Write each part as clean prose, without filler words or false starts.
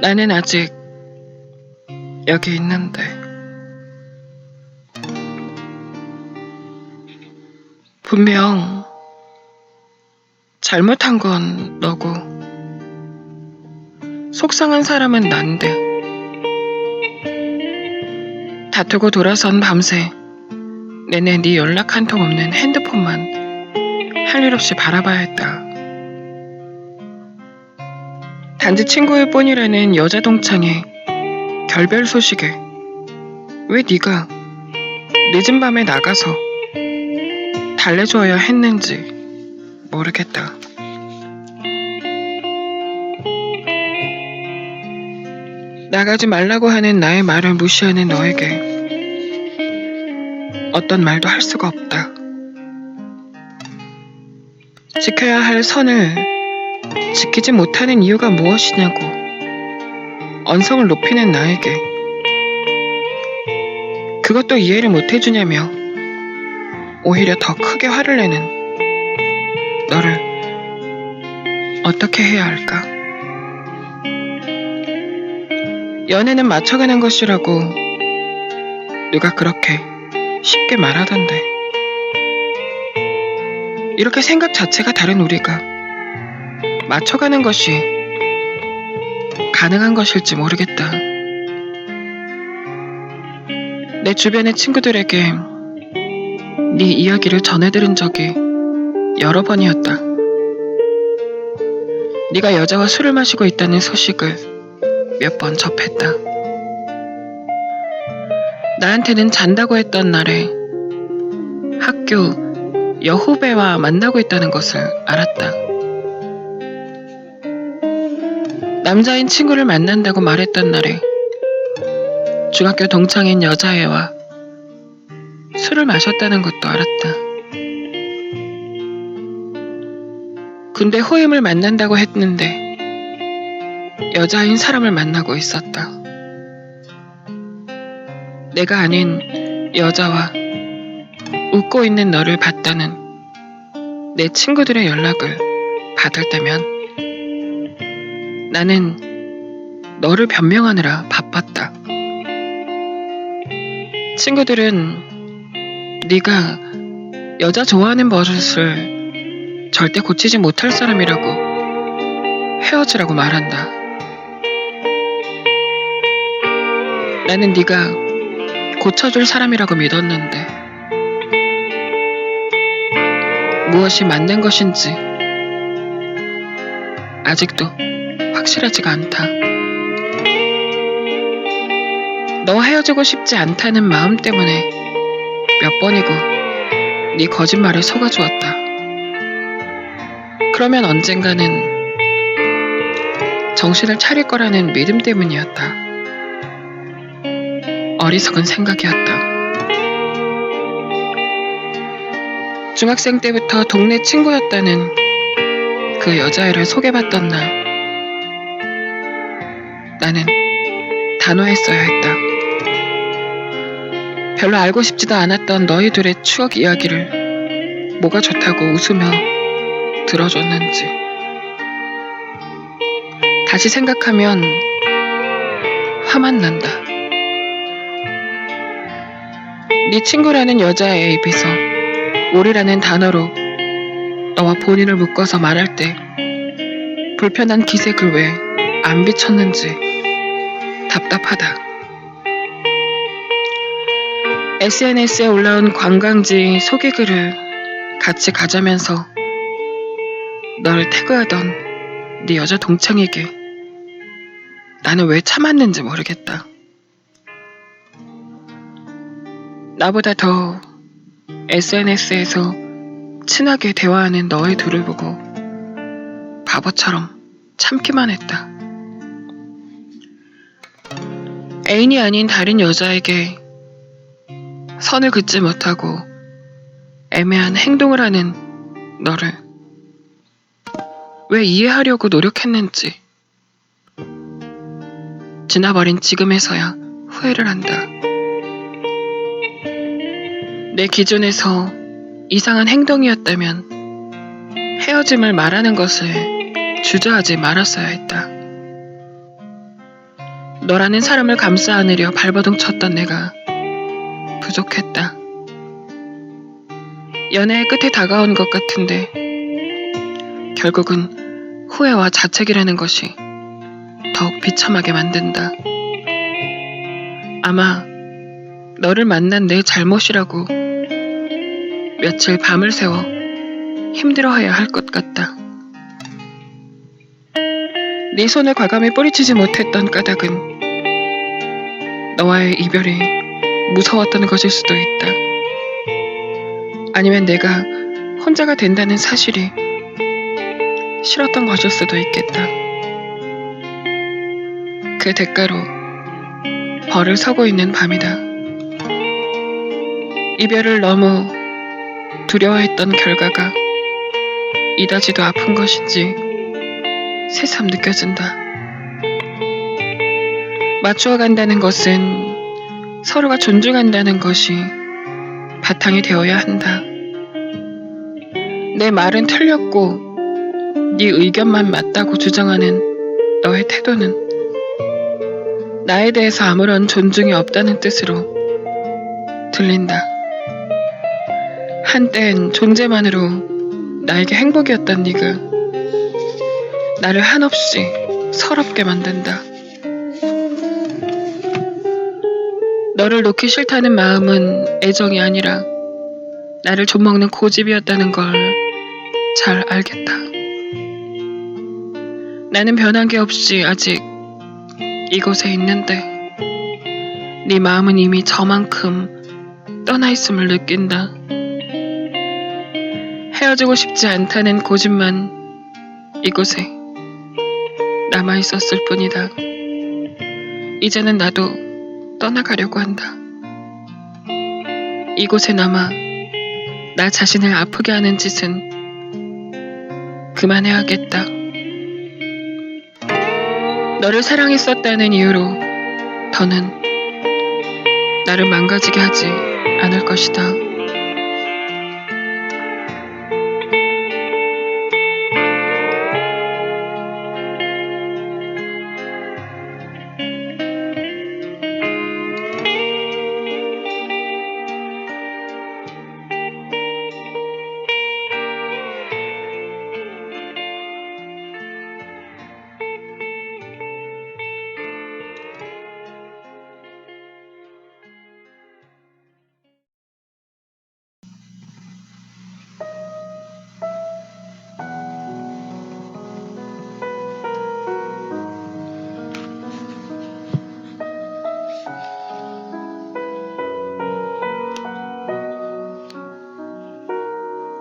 나는 아직 여기 있는데 분명 잘못한 건 너고 속상한 사람은 난데 다투고 돌아선 밤새 내내 네 연락 한 통 없는 핸드폰만 할 일 없이 바라봐야 했다. 단지 친구일 뿐이라는 여자 동창의 결별 소식에 왜 네가 늦은 밤에 나가서 달래줘야 했는지 모르겠다. 나가지 말라고 하는 나의 말을 무시하는 너에게 어떤 말도 할 수가 없다. 지켜야 할 선을 지키지 못하는 이유가 무엇이냐고 언성을 높이는 나에게 그것도 이해를 못해주냐며 오히려 더 크게 화를 내는 너를 어떻게 해야 할까? 연애는 맞춰가는 것이라고 누가 그렇게 쉽게 말하던데 이렇게 생각 자체가 다른 우리가 맞춰가는 것이 가능한 것일지 모르겠다. 내 주변의 친구들에게 네 이야기를 전해들은 적이 여러 번이었다. 네가 여자와 술을 마시고 있다는 소식을 몇 번 접했다. 나한테는 잔다고 했던 날에 학교 여후배와 만나고 있다는 것을 알았다. 남자인 친구를 만난다고 말했던 날에 중학교 동창인 여자애와 술을 마셨다는 것도 알았다. 군대 후임을 만난다고 했는데 여자인 사람을 만나고 있었다. 내가 아닌 여자와 웃고 있는 너를 봤다는 내 친구들의 연락을 받을 때면 나는 너를 변명하느라 바빴다. 친구들은 네가 여자 좋아하는 버릇을 절대 고치지 못할 사람이라고 헤어지라고 말한다. 나는 네가 고쳐줄 사람이라고 믿었는데 무엇이 맞는 것인지 아직도 확실하지가 않다. 너와 헤어지고 싶지 않다는 마음 때문에 몇 번이고 네 거짓말에 속아주었다. 그러면 언젠가는 정신을 차릴 거라는 믿음 때문이었다. 어리석은 생각이었다. 중학생 때부터 동네 친구였다는 그 여자애를 소개받던 날 나는 단호했어야 했다. 별로 알고 싶지도 않았던 너희 둘의 추억 이야기를 뭐가 좋다고 웃으며 들어줬는지 다시 생각하면 화만 난다. 네 친구라는 여자의 입에서 우리라는 단어로 너와 본인을 묶어서 말할 때 불편한 기색을 왜 안 비쳤는지 답답하다. SNS에 올라온 관광지 소개글을 같이 가자면서 널 태그하던 네 여자 동창에게 나는 왜 참았는지 모르겠다. 나보다 더 SNS에서 친하게 대화하는 너희 둘을 보고 바보처럼 참기만 했다. 애인이 아닌 다른 여자에게 선을 긋지 못하고 애매한 행동을 하는 너를 왜 이해하려고 노력했는지 지나버린 지금에서야 후회를 한다. 내 기준에서 이상한 행동이었다면 헤어짐을 말하는 것을 주저하지 말았어야 했다. 너라는 사람을 감싸 안으려 발버둥 쳤던 내가 부족했다. 연애의 끝에 다가온 것 같은데 결국은 후회와 자책이라는 것이 더욱 비참하게 만든다. 아마 너를 만난 내 잘못이라고 며칠 밤을 새워 힘들어해야 할 것 같다. 네 손을 과감히 뿌리치지 못했던 까닭은 너와의 이별이 무서웠던 것일 수도 있다. 아니면 내가 혼자가 된다는 사실이 싫었던 것일 수도 있겠다. 그 대가로 벌을 서고 있는 밤이다. 이별을 너무 두려워했던 결과가 이다지도 아픈 것인지 새삼 느껴진다. 맞추어 간다는 것은 서로가 존중한다는 것이 바탕이 되어야 한다. 내 말은 틀렸고 네 의견만 맞다고 주장하는 너의 태도는 나에 대해서 아무런 존중이 없다는 뜻으로 들린다. 한땐 존재만으로 나에게 행복이었던 네가 나를 한없이 서럽게 만든다. 너를 놓기 싫다는 마음은 애정이 아니라 나를 좀먹는 고집이었다는 걸 잘 알겠다. 나는 변한 게 없이 아직 이곳에 있는데 네 마음은 이미 저만큼 떠나 있음을 느낀다. 헤어지고 싶지 않다는 고집만 이곳에 남아 있었을 뿐이다. 이제는 나도 떠나가려고 한다. 이곳에 남아 나 자신을 아프게 하는 짓은 그만해야겠다. 너를 사랑했었다는 이유로 더는 나를 망가지게 하지 않을 것이다.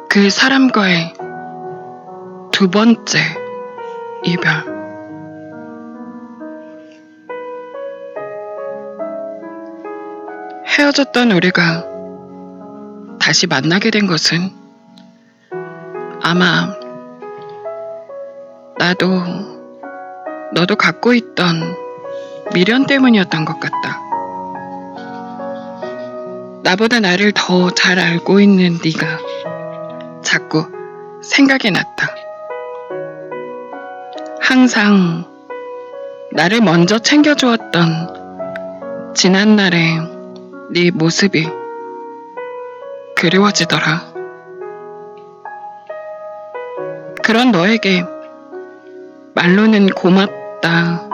그 사람과의 두 번째 이별. 헤어졌던 우리가 다시 만나게 된 것은 아마 나도 너도 갖고 있던 미련 때문이었던 것 같다. 나보다 나를 더 잘 알고 있는 네가 자꾸 생각이 났다. 항상 나를 먼저 챙겨주었던 지난날의 네 모습이 그리워지더라. 그런 너에게 말로는 고맙다,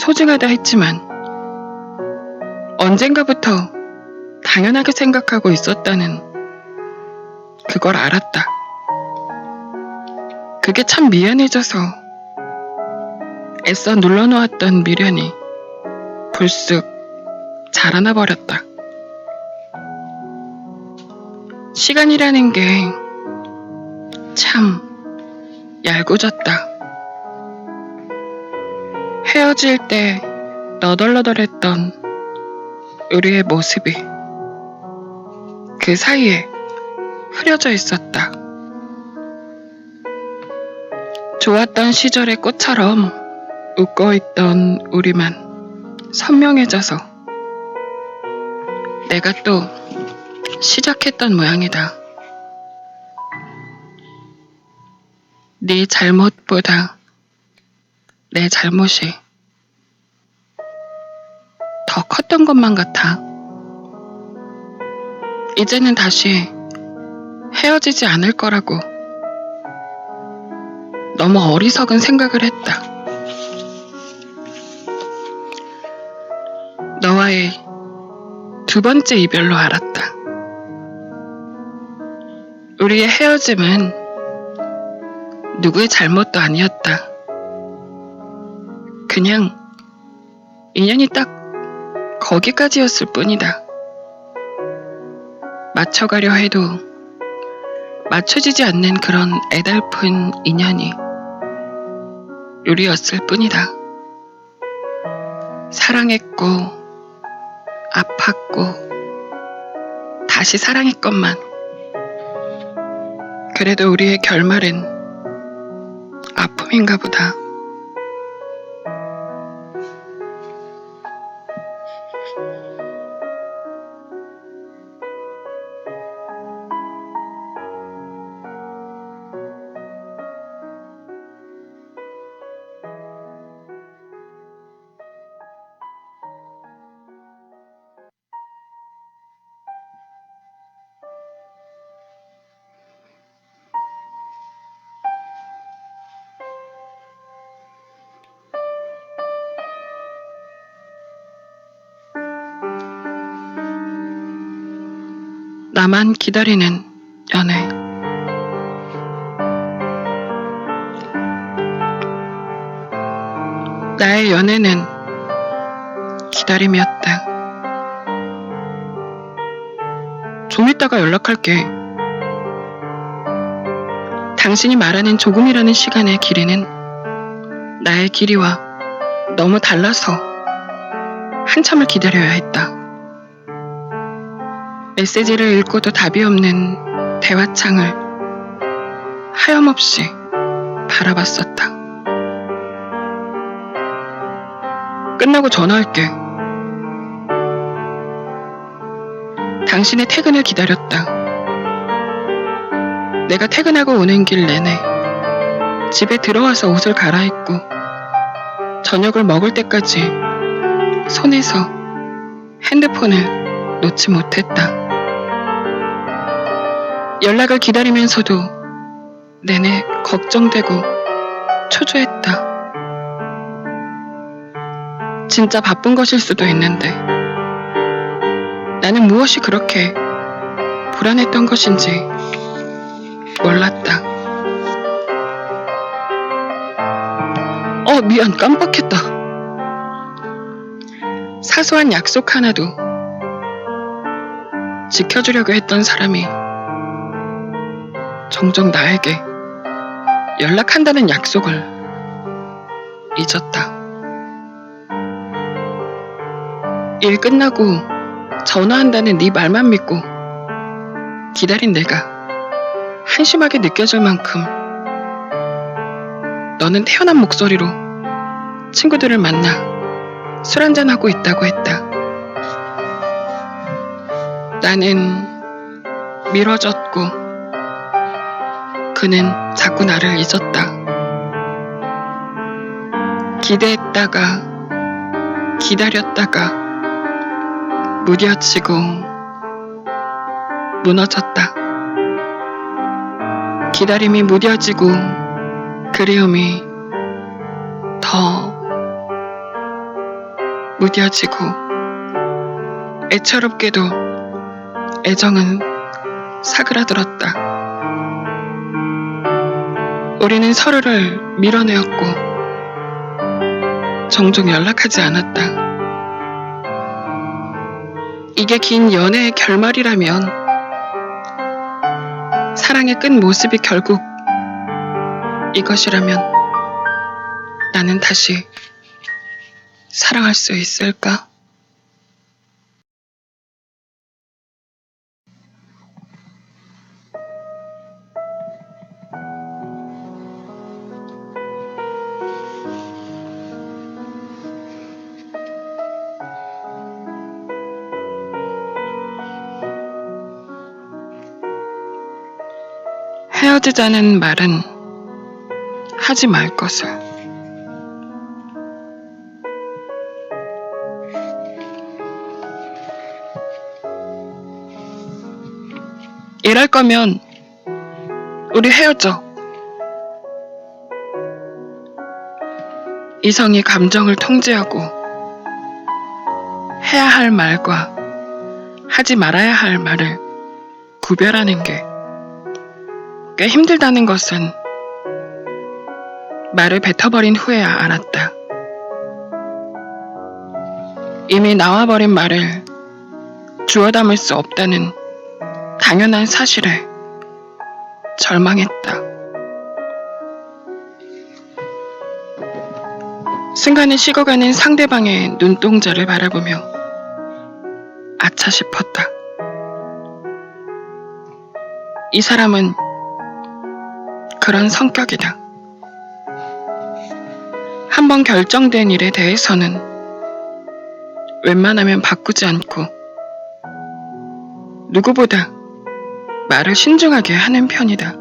소중하다 했지만 언젠가부터 당연하게 생각하고 있었다는 그걸 알았다. 그게 참 미안해져서 애써 눌러놓았던 미련이 불쑥 자라나 버렸다. 시간이라는 게 참 얄궂었다. 헤어질 때 너덜너덜했던 우리의 모습이 그 사이에 흐려져 있었다. 좋았던 시절의 꽃처럼 웃고있던 우리만 선명해져서 내가 또 시작했던 모양이다. 네 잘못보다 내 잘못이 더 컸던 것만 같아. 이제는 다시 헤어지지 않을 거라고 너무 어리석은 생각을 했다. 너와의 두 번째 이별로 알았다. 우리의 헤어짐은 누구의 잘못도 아니었다. 그냥 인연이 딱 거기까지였을 뿐이다. 맞춰가려 해도 맞춰지지 않는 그런 애달픈 인연이 우리였을 뿐이다. 사랑했고 아팠고 다시 사랑했건만 그래도 우리의 결말은 아픔인가 보다. 나만 기다리는 연애. 나의 연애는 기다림이었다. 좀 이따가 연락할게. 당신이 말하는 조금이라는 시간의 길이는 나의 길이와 너무 달라서 한참을 기다려야 했다. 메시지를 읽고도 답이 없는 대화창을 하염없이 바라봤었다. 끝나고 전화할게. 당신의 퇴근을 기다렸다. 내가 퇴근하고 오는 길 내내 집에 들어와서 옷을 갈아입고 저녁을 먹을 때까지 손에서 핸드폰을 놓지 못했다. 연락을 기다리면서도 내내 걱정되고 초조했다. 진짜 바쁜 것일 수도 있는데 나는 무엇이 그렇게 불안했던 것인지 몰랐다. 미안, 깜빡했다. 사소한 약속 하나도 지켜주려고 했던 사람이 종종 나에게 연락한다는 약속을 잊었다. 일 끝나고 전화한다는 네 말만 믿고 기다린 내가 한심하게 느껴질 만큼 너는 태연한 목소리로 친구들을 만나 술 한잔하고 있다고 했다. 나는 미뤄졌고 그는 자꾸 나를 잊었다. 기대했다가 기다렸다가 무뎌지고 무너졌다. 기다림이 무뎌지고 그리움이 더 무뎌지고 애처롭게도 애정은 사그라들었다. 우리는 서로를 밀어내었고 종종 연락하지 않았다. 이게 긴 연애의 결말이라면 사랑의 끝 모습이 결국 이것이라면 나는 다시 사랑할 수 있을까? 헤어지자는 말은 하지 말 것을. 일할 거면 우리 헤어져. 이성이 감정을 통제하고 해야 할 말과 하지 말아야 할 말을 구별하는 게 꽤 힘들다는 것은 말을 뱉어버린 후에야 알았다. 이미 나와버린 말을 주워 담을 수 없다는 당연한 사실에 절망했다. 순간에 식어가는 상대방의 눈동자를 바라보며 아차 싶었다. 이 사람은 그런 성격이다. 한번 결정된 일에 대해서는 웬만하면 바꾸지 않고 누구보다 말을 신중하게 하는 편이다.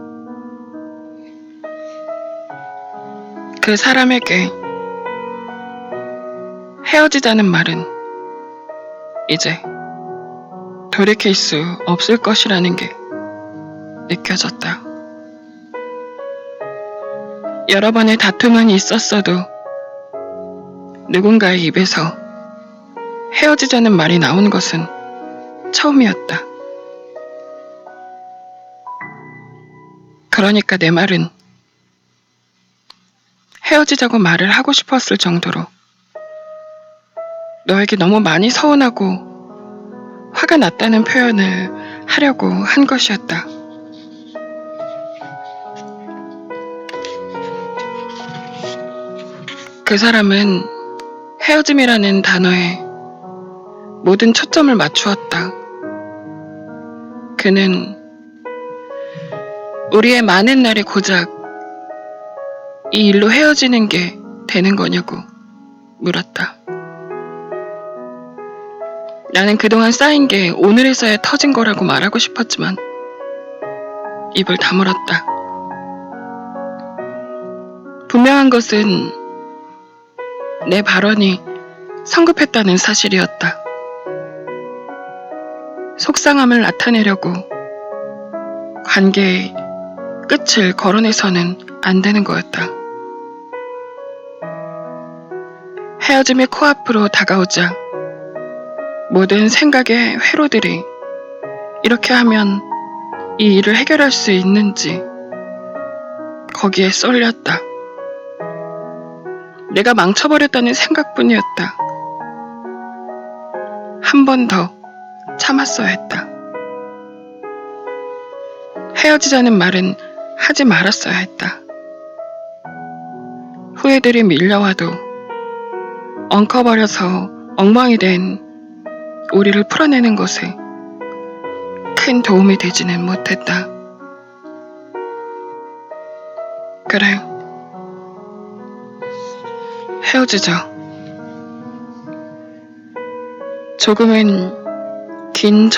그 사람에게 헤어지자는 말은 이제 돌이킬 수 없을 것이라는 게 느껴졌다. 여러 번의 다툼은 있었어도 누군가의 입에서 헤어지자는 말이 나온 것은 처음이었다. 그러니까 내 말은 헤어지자고 말을 하고 싶었을 정도로 너에게 너무 많이 서운하고 화가 났다는 표현을 하려고 한 것이었다. 그 사람은 헤어짐이라는 단어에 모든 초점을 맞추었다. 그는 우리의 많은 날이 고작 이 일로 헤어지는 게 되는 거냐고 물었다. 나는 그동안 쌓인 게 오늘에서야 터진 거라고 말하고 싶었지만 입을 다물었다. 분명한 것은 내 발언이 성급했다는 사실이었다. 속상함을 나타내려고 관계의 끝을 거론해서는 안 되는 거였다. 헤어짐이 코앞으로 다가오자 모든 생각의 회로들이 이렇게 하면 이 일을 해결할 수 있는지 거기에 쏠렸다. 내가 망쳐버렸다는 생각뿐이었다. 한 번 더 참았어야 했다. 헤어지자는 말은 하지 말았어야 했다. 후회들이 밀려와도 엉켜버려서 엉망이 된 우리를 풀어내는 것에 큰 도움이 되지는 못했다. 그래, 헤어지자. 조금은 긴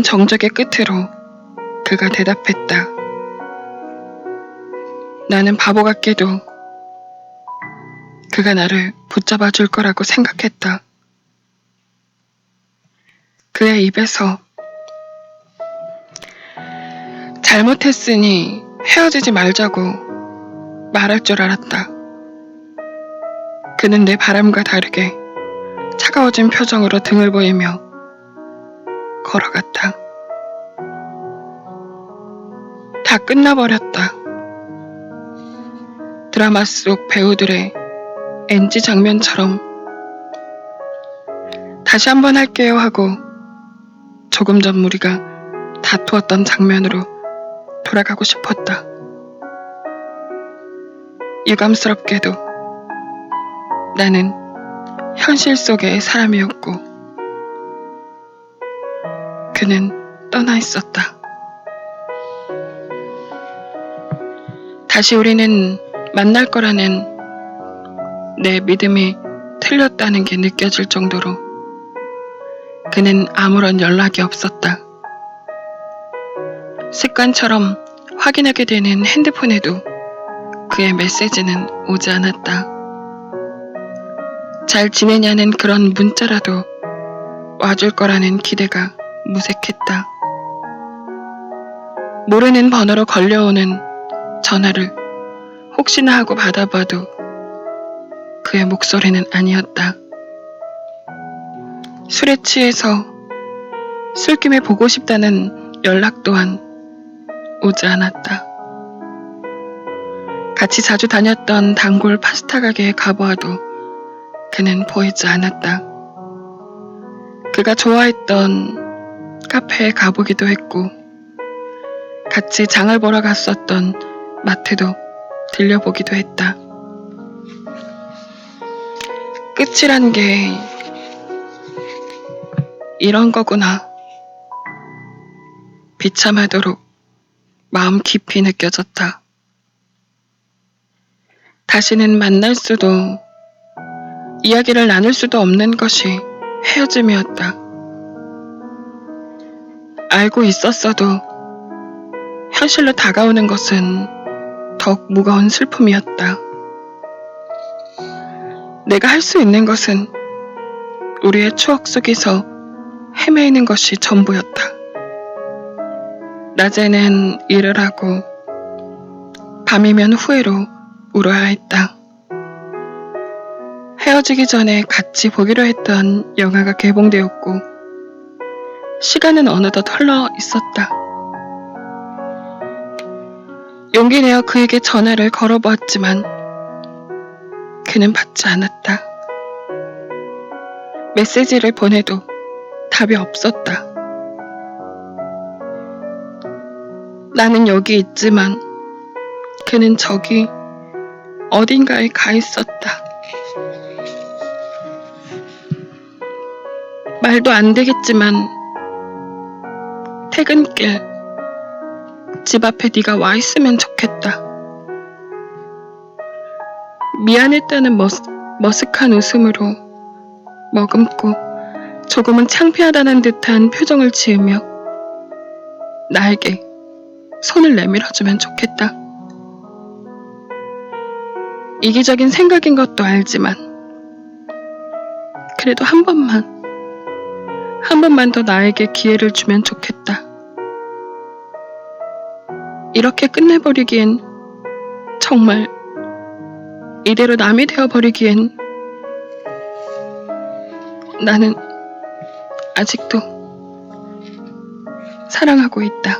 정적의 끝으로 그가 대답했다. 나는 바보 같게도 그가 나를 붙잡아 줄 거라고 생각했다. 그의 입에서 잘못했으니 헤어지지 말자고 말할 줄 알았다. 그는 내 바람과 다르게 차가워진 표정으로 등을 보이며 걸어갔다. 다 끝나버렸다. 드라마 속 배우들의 NG 장면처럼 다시 한번 할게요 하고 조금 전 우리가 다투었던 장면으로 돌아가고 싶었다. 유감스럽게도 나는 현실 속의 사람이었고 그는 떠나 있었다. 다시 우리는 만날 거라는 내 믿음이 틀렸다는 게 느껴질 정도로 그는 아무런 연락이 없었다. 습관처럼 확인하게 되는 핸드폰에도 그의 메시지는 오지 않았다. 잘 지내냐는 그런 문자라도 와줄 거라는 기대가 무색했다. 모르는 번호로 걸려오는 전화를 혹시나 하고 받아봐도 그의 목소리는 아니었다. 술에 취해서 술김에 보고 싶다는 연락 또한 오지 않았다. 같이 자주 다녔던 단골 파스타 가게에 가보아도 그는 보이지 않았다. 그가 좋아했던 카페에 가보기도 했고 같이 장을 보러 갔었던 마트도 들려보기도 했다. 끝이란 게 이런 거구나. 비참하도록 마음 깊이 느껴졌다. 다시는 만날 수도 이야기를 나눌 수도 없는 것이 헤어짐이었다. 알고 있었어도 현실로 다가오는 것은 더욱 무거운 슬픔이었다. 내가 할 수 있는 것은 우리의 추억 속에서 헤매이는 것이 전부였다. 낮에는 일을 하고 밤이면 후회로 울어야 했다. 헤어지기 전에 같이 보기로 했던 영화가 개봉되었고 시간은 어느덧 흘러 있었다. 용기 내어 그에게 전화를 걸어보았지만 그는 받지 않았다. 메시지를 보내도 답이 없었다. 나는 여기 있지만 그는 저기 어딘가에 가 있었다. 말도 안 되겠지만 퇴근길 집 앞에 네가 와 있으면 좋겠다. 미안했다는 머쓱한 웃음으로 머금고 조금은 창피하다는 듯한 표정을 지으며 나에게 손을 내밀어주면 좋겠다. 이기적인 생각인 것도 알지만 그래도 한 번만 더 나에게 기회를 주면 좋겠다. 이렇게 끝내버리기엔 정말 이대로 남이 되어버리기엔 나는 아직도 사랑하고 있다.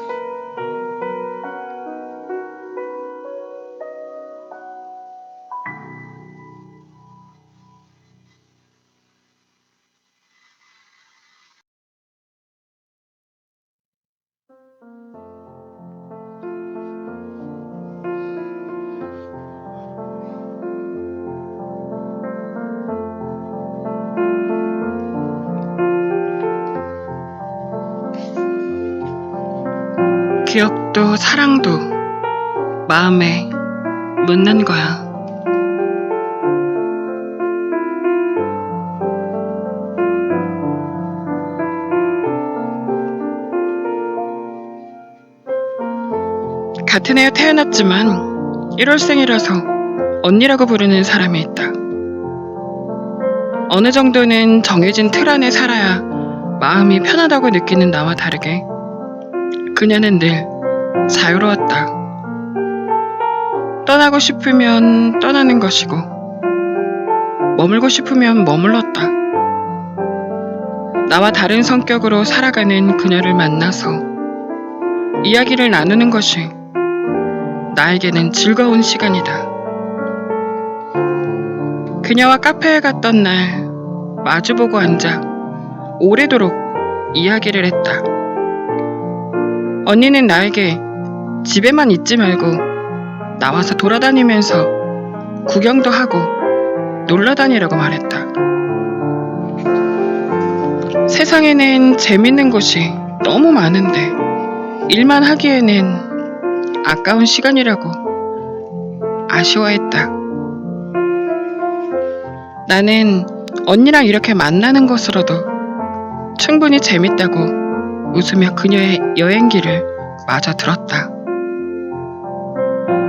기억도 사랑도 마음에 묻는 거야. 같은 해에 태어났지만 1월생이라서 언니라고 부르는 사람이 있다. 어느 정도는 정해진 틀 안에 살아야 마음이 편하다고 느끼는 나와 다르게 그녀는 늘 자유로웠다. 떠나고 싶으면 떠나는 것이고 머물고 싶으면 머물렀다. 나와 다른 성격으로 살아가는 그녀를 만나서 이야기를 나누는 것이 나에게는 즐거운 시간이다. 그녀와 카페에 갔던 날 마주보고 앉아 오래도록 이야기를 했다. 언니는 나에게 집에만 있지 말고 나와서 돌아다니면서 구경도 하고 놀러 다니라고 말했다. 세상에는 재밌는 곳이 너무 많은데 일만 하기에는 아까운 시간이라고 아쉬워했다. 나는 언니랑 이렇게 만나는 것으로도 충분히 재밌다고 웃으며 그녀의 여행기를 마저 들었다.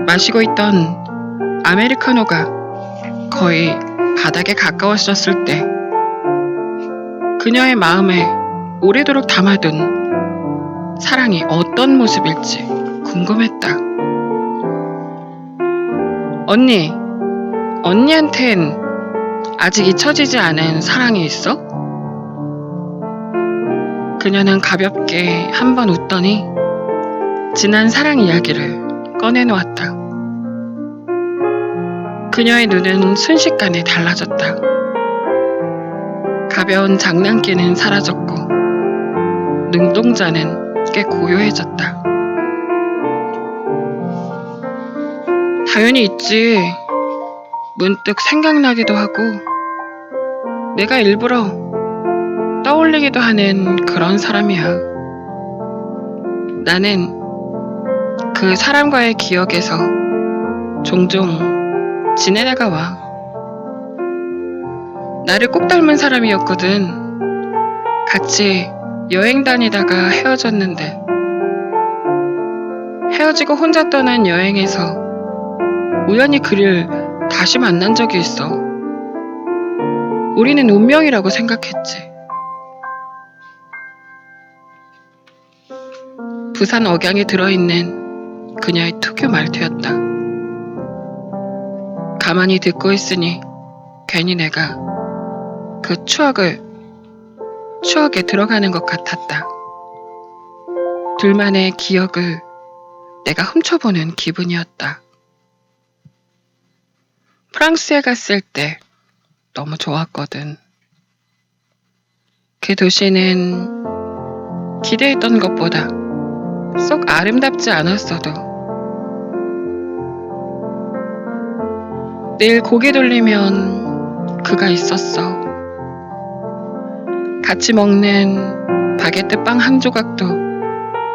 마시고 있던 아메리카노가 거의 바닥에 가까워졌을 때 그녀의 마음에 오래도록 담아둔 사랑이 어떤 모습일지 궁금했다. 언니한텐 아직 잊혀지지 않은 사랑이 있어? 그녀는 가볍게 한번 웃더니 지난 사랑 이야기를 꺼내놓았다. 그녀의 눈은 순식간에 달라졌다. 가벼운 장난기는 사라졌고 눈동자는 꽤 고요해졌다. 당연히 있지. 문득 생각나기도 하고 내가 일부러 떠올리기도 하는 그런 사람이야. 나는 그 사람과의 기억에서 종종 지내다가 와. 나를 꼭 닮은 사람이었거든. 같이 여행 다니다가 헤어졌는데 헤어지고 혼자 떠난 여행에서 우연히 그를 다시 만난 적이 있어. 우리는 운명이라고 생각했지. 부산 억양이 들어있는 그녀의 특유 말투였다. 가만히 듣고 있으니 괜히 내가 그 추억에 들어가는 것 같았다. 둘만의 기억을 내가 훔쳐보는 기분이었다. 프랑스에 갔을 때 너무 좋았거든. 그 도시는 기대했던 것보다 썩 아름답지 않았어도 늘 고개 돌리면 그가 있었어. 같이 먹는 바게트 빵 한 조각도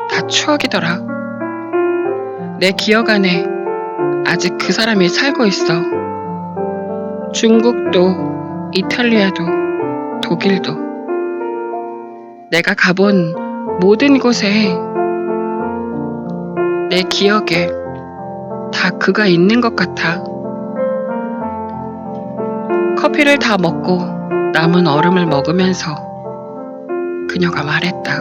다 추억이더라. 내 기억 안에 아직 그 사람이 살고 있어. 중국도, 이탈리아도, 독일도. 내가 가본 모든 곳에 내 기억에 다 그가 있는 것 같아. 커피를 다 먹고 남은 얼음을 먹으면서 그녀가 말했다.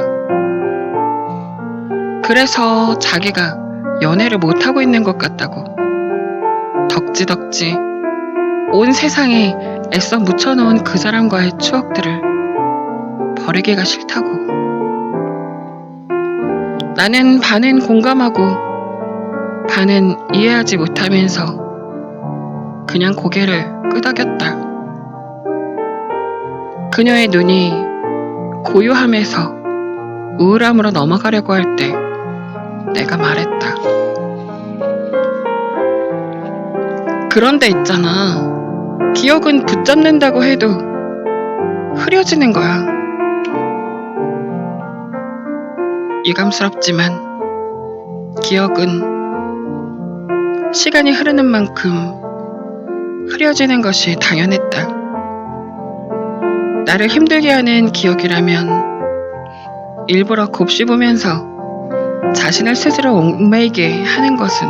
그래서 자기가 연애를 못하고 있는 것 같다고. 덕지덕지 온 세상에 애써 묻혀놓은 그 사람과의 추억들을 버리기가 싫다고. 나는 반은 공감하고 반은 이해하지 못하면서 그냥 고개를 끄덕였다. 그녀의 눈이 고요함에서 우울함으로 넘어가려고 할 때 내가 말했다. 그런데 있잖아. 기억은 붙잡는다고 해도 흐려지는 거야. 유감스럽지만 기억은 시간이 흐르는 만큼 흐려지는 것이 당연했다. 나를 힘들게 하는 기억이라면 일부러 곱씹으면서 자신을 스스로 얽매이게 하는 것은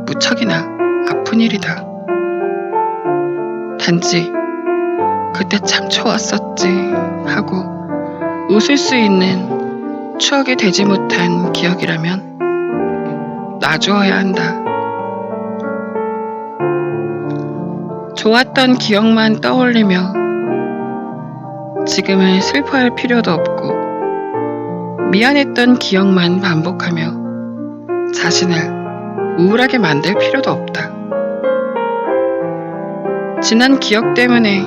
무척이나 아픈 일이다. 단지 그때 참 좋았었지 하고 웃을 수 있는 추억이 되지 못한 기억이라면 놔주어야 한다. 좋았던 기억만 떠올리며 지금을 슬퍼할 필요도 없고 미안했던 기억만 반복하며 자신을 우울하게 만들 필요도 없다. 지난 기억 때문에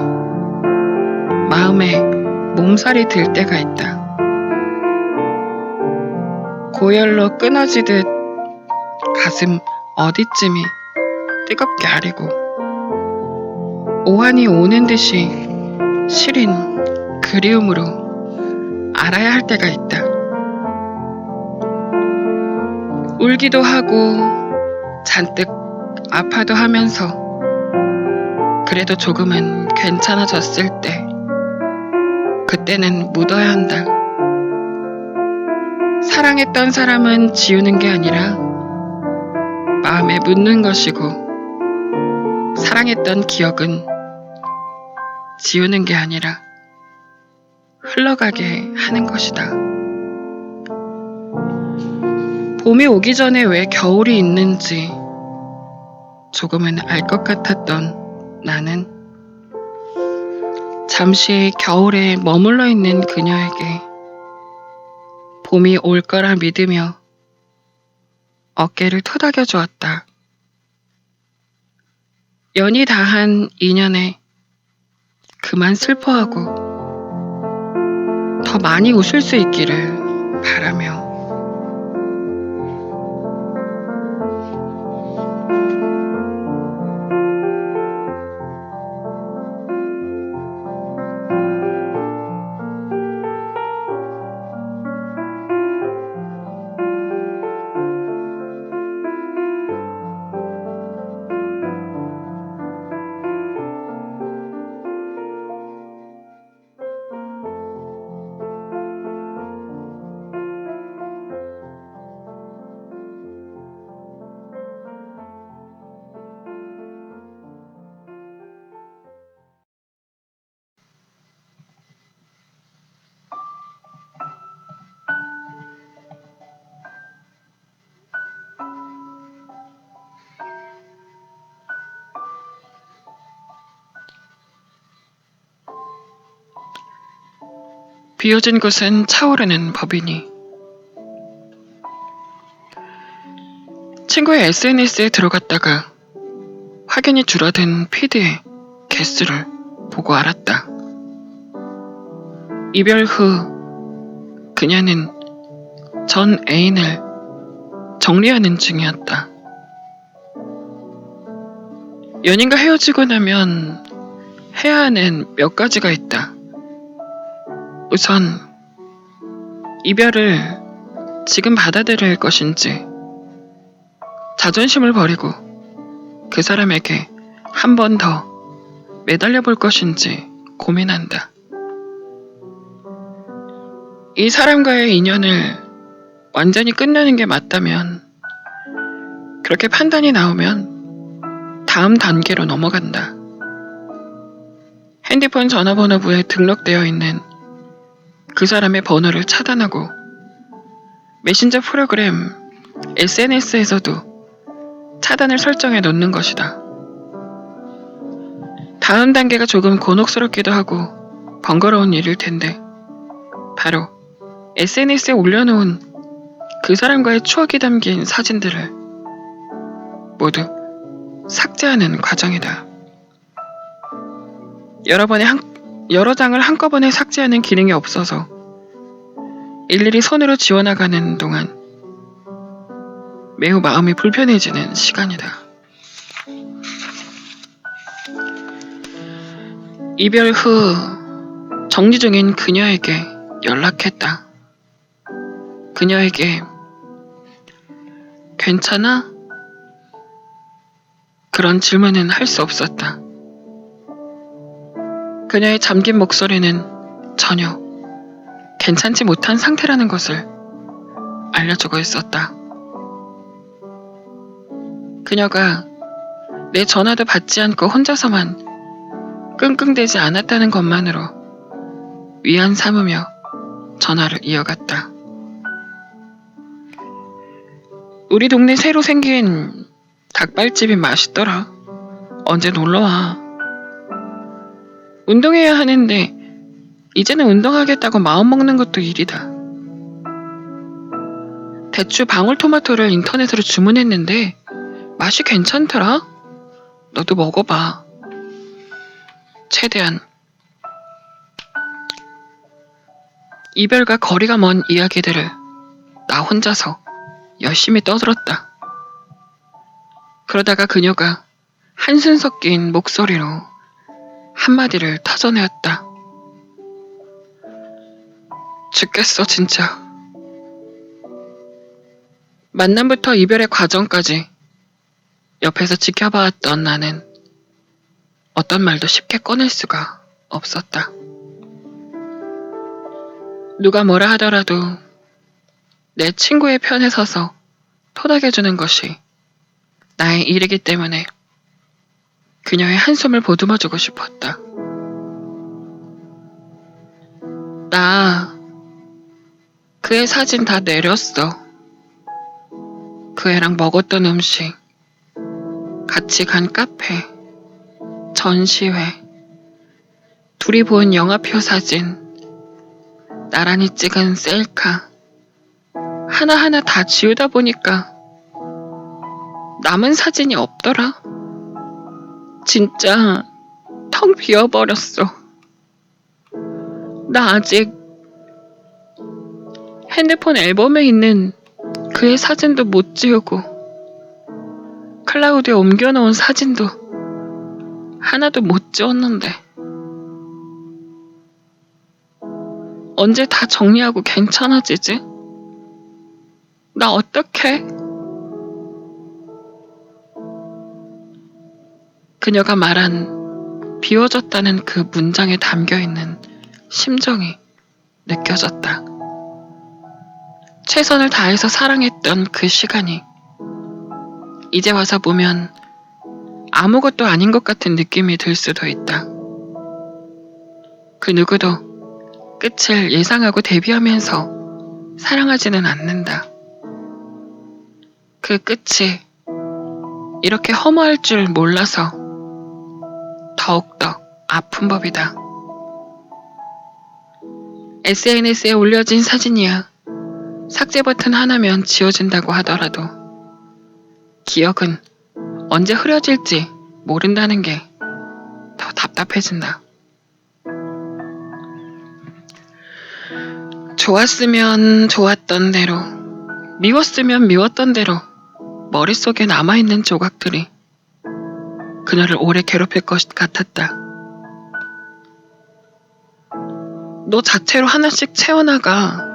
마음에 몸살이 들 때가 있다. 고열로 끊어지듯 가슴 어디쯤이 뜨겁게 아리고 오한이 오는 듯이 시린 그리움으로 알아야 할 때가 있다. 울기도 하고 잔뜩 아파도 하면서 그래도 조금은 괜찮아졌을 때 그때는 묻어야 한다. 사랑했던 사람은 지우는 게 아니라 마음에 묻는 것이고, 사랑했던 기억은 지우는 게 아니라 흘러가게 하는 것이다. 봄이 오기 전에 왜 겨울이 있는지 조금은 알 것 같았던 나는 잠시 겨울에 머물러 있는 그녀에게 봄이 올 거라 믿으며 어깨를 토닥여 주었다. 연이 다한 인연에 그만 슬퍼하고 더 많이 웃을 수 있기를 바라며. 비워진 곳은 차오르는 법이니. 친구의 SNS에 들어갔다가 확연히 줄어든 피드의 개수를 보고 알았다. 이별 후 그녀는 전 애인을 정리하는 중이었다. 연인과 헤어지고 나면 해야 하는 몇 가지가 있다. 우선 이별을 지금 받아들일 것인지, 자존심을 버리고 그 사람에게 한 번 더 매달려 볼 것인지 고민한다. 이 사람과의 인연을 완전히 끝내는 게 맞다면, 그렇게 판단이 나오면 다음 단계로 넘어간다. 핸드폰 전화번호부에 등록되어 있는 그 사람의 번호를 차단하고 메신저 프로그램 SNS에서도 차단을 설정해 놓는 것이다. 다음 단계가 조금 곤혹스럽기도 하고 번거로운 일일 텐데, 바로 SNS에 올려놓은 그 사람과의 추억이 담긴 사진들을 모두 삭제하는 과정이다. 여러 장을 한꺼번에 삭제하는 기능이 없어서 일일이 손으로 지워나가는 동안 매우 마음이 불편해지는 시간이다. 이별 후 정리 중인 그녀에게 연락했다. 그녀에게 괜찮아? 그런 질문은 할 수 없었다. 그녀의 잠긴 목소리는 전혀 괜찮지 못한 상태라는 것을 알려주고 있었다. 그녀가 내 전화도 받지 않고 혼자서만 끙끙대지 않았다는 것만으로 위안 삼으며 전화를 이어갔다. 우리 동네 새로 생긴 닭발집이 맛있더라. 언제 놀러와. 운동해야 하는데 이제는 운동하겠다고 마음먹는 것도 일이다. 대추 방울토마토를 인터넷으로 주문했는데 맛이 괜찮더라. 너도 먹어봐. 최대한 이별과 거리가 먼 이야기들을 나 혼자서 열심히 떠들었다. 그러다가 그녀가 한숨 섞인 목소리로 한마디를 터져내었다. 죽겠어 진짜. 만남부터 이별의 과정까지 옆에서 지켜봐왔던 나는 어떤 말도 쉽게 꺼낼 수가 없었다. 누가 뭐라 하더라도 내 친구의 편에 서서 토닥여주는 것이 나의 일이기 때문에 그녀의 한숨을 보듬어주고 싶었다. 나 그 애 사진 다 내렸어. 그 애랑 먹었던 음식, 같이 간 카페, 전시회, 둘이 본 영화표 사진, 나란히 찍은 셀카, 하나하나 다 지우다 보니까 남은 사진이 없더라. 진짜 텅 비어버렸어. 나 아직 핸드폰 앨범에 있는 그의 사진도 못 지우고 클라우드에 옮겨놓은 사진도 하나도 못 지웠는데 언제 다 정리하고 괜찮아지지? 나 어떡해? 그녀가 말한 비워졌다는 그 문장에 담겨있는 심정이 느껴졌다. 최선을 다해서 사랑했던 그 시간이 이제 와서 보면 아무것도 아닌 것 같은 느낌이 들 수도 있다. 그 누구도 끝을 예상하고 대비하면서 사랑하지는 않는다. 그 끝이 이렇게 허무할 줄 몰라서 더욱더 아픈 법이다. SNS에 올려진 사진이야. 삭제 버튼 하나면 지워진다고 하더라도 기억은 언제 흐려질지 모른다는 게 더 답답해진다. 좋았으면 좋았던 대로, 미웠으면 미웠던 대로 머릿속에 남아있는 조각들이 그녀를 오래 괴롭힐 것 같았다. 너 자체로 하나씩 채워나가.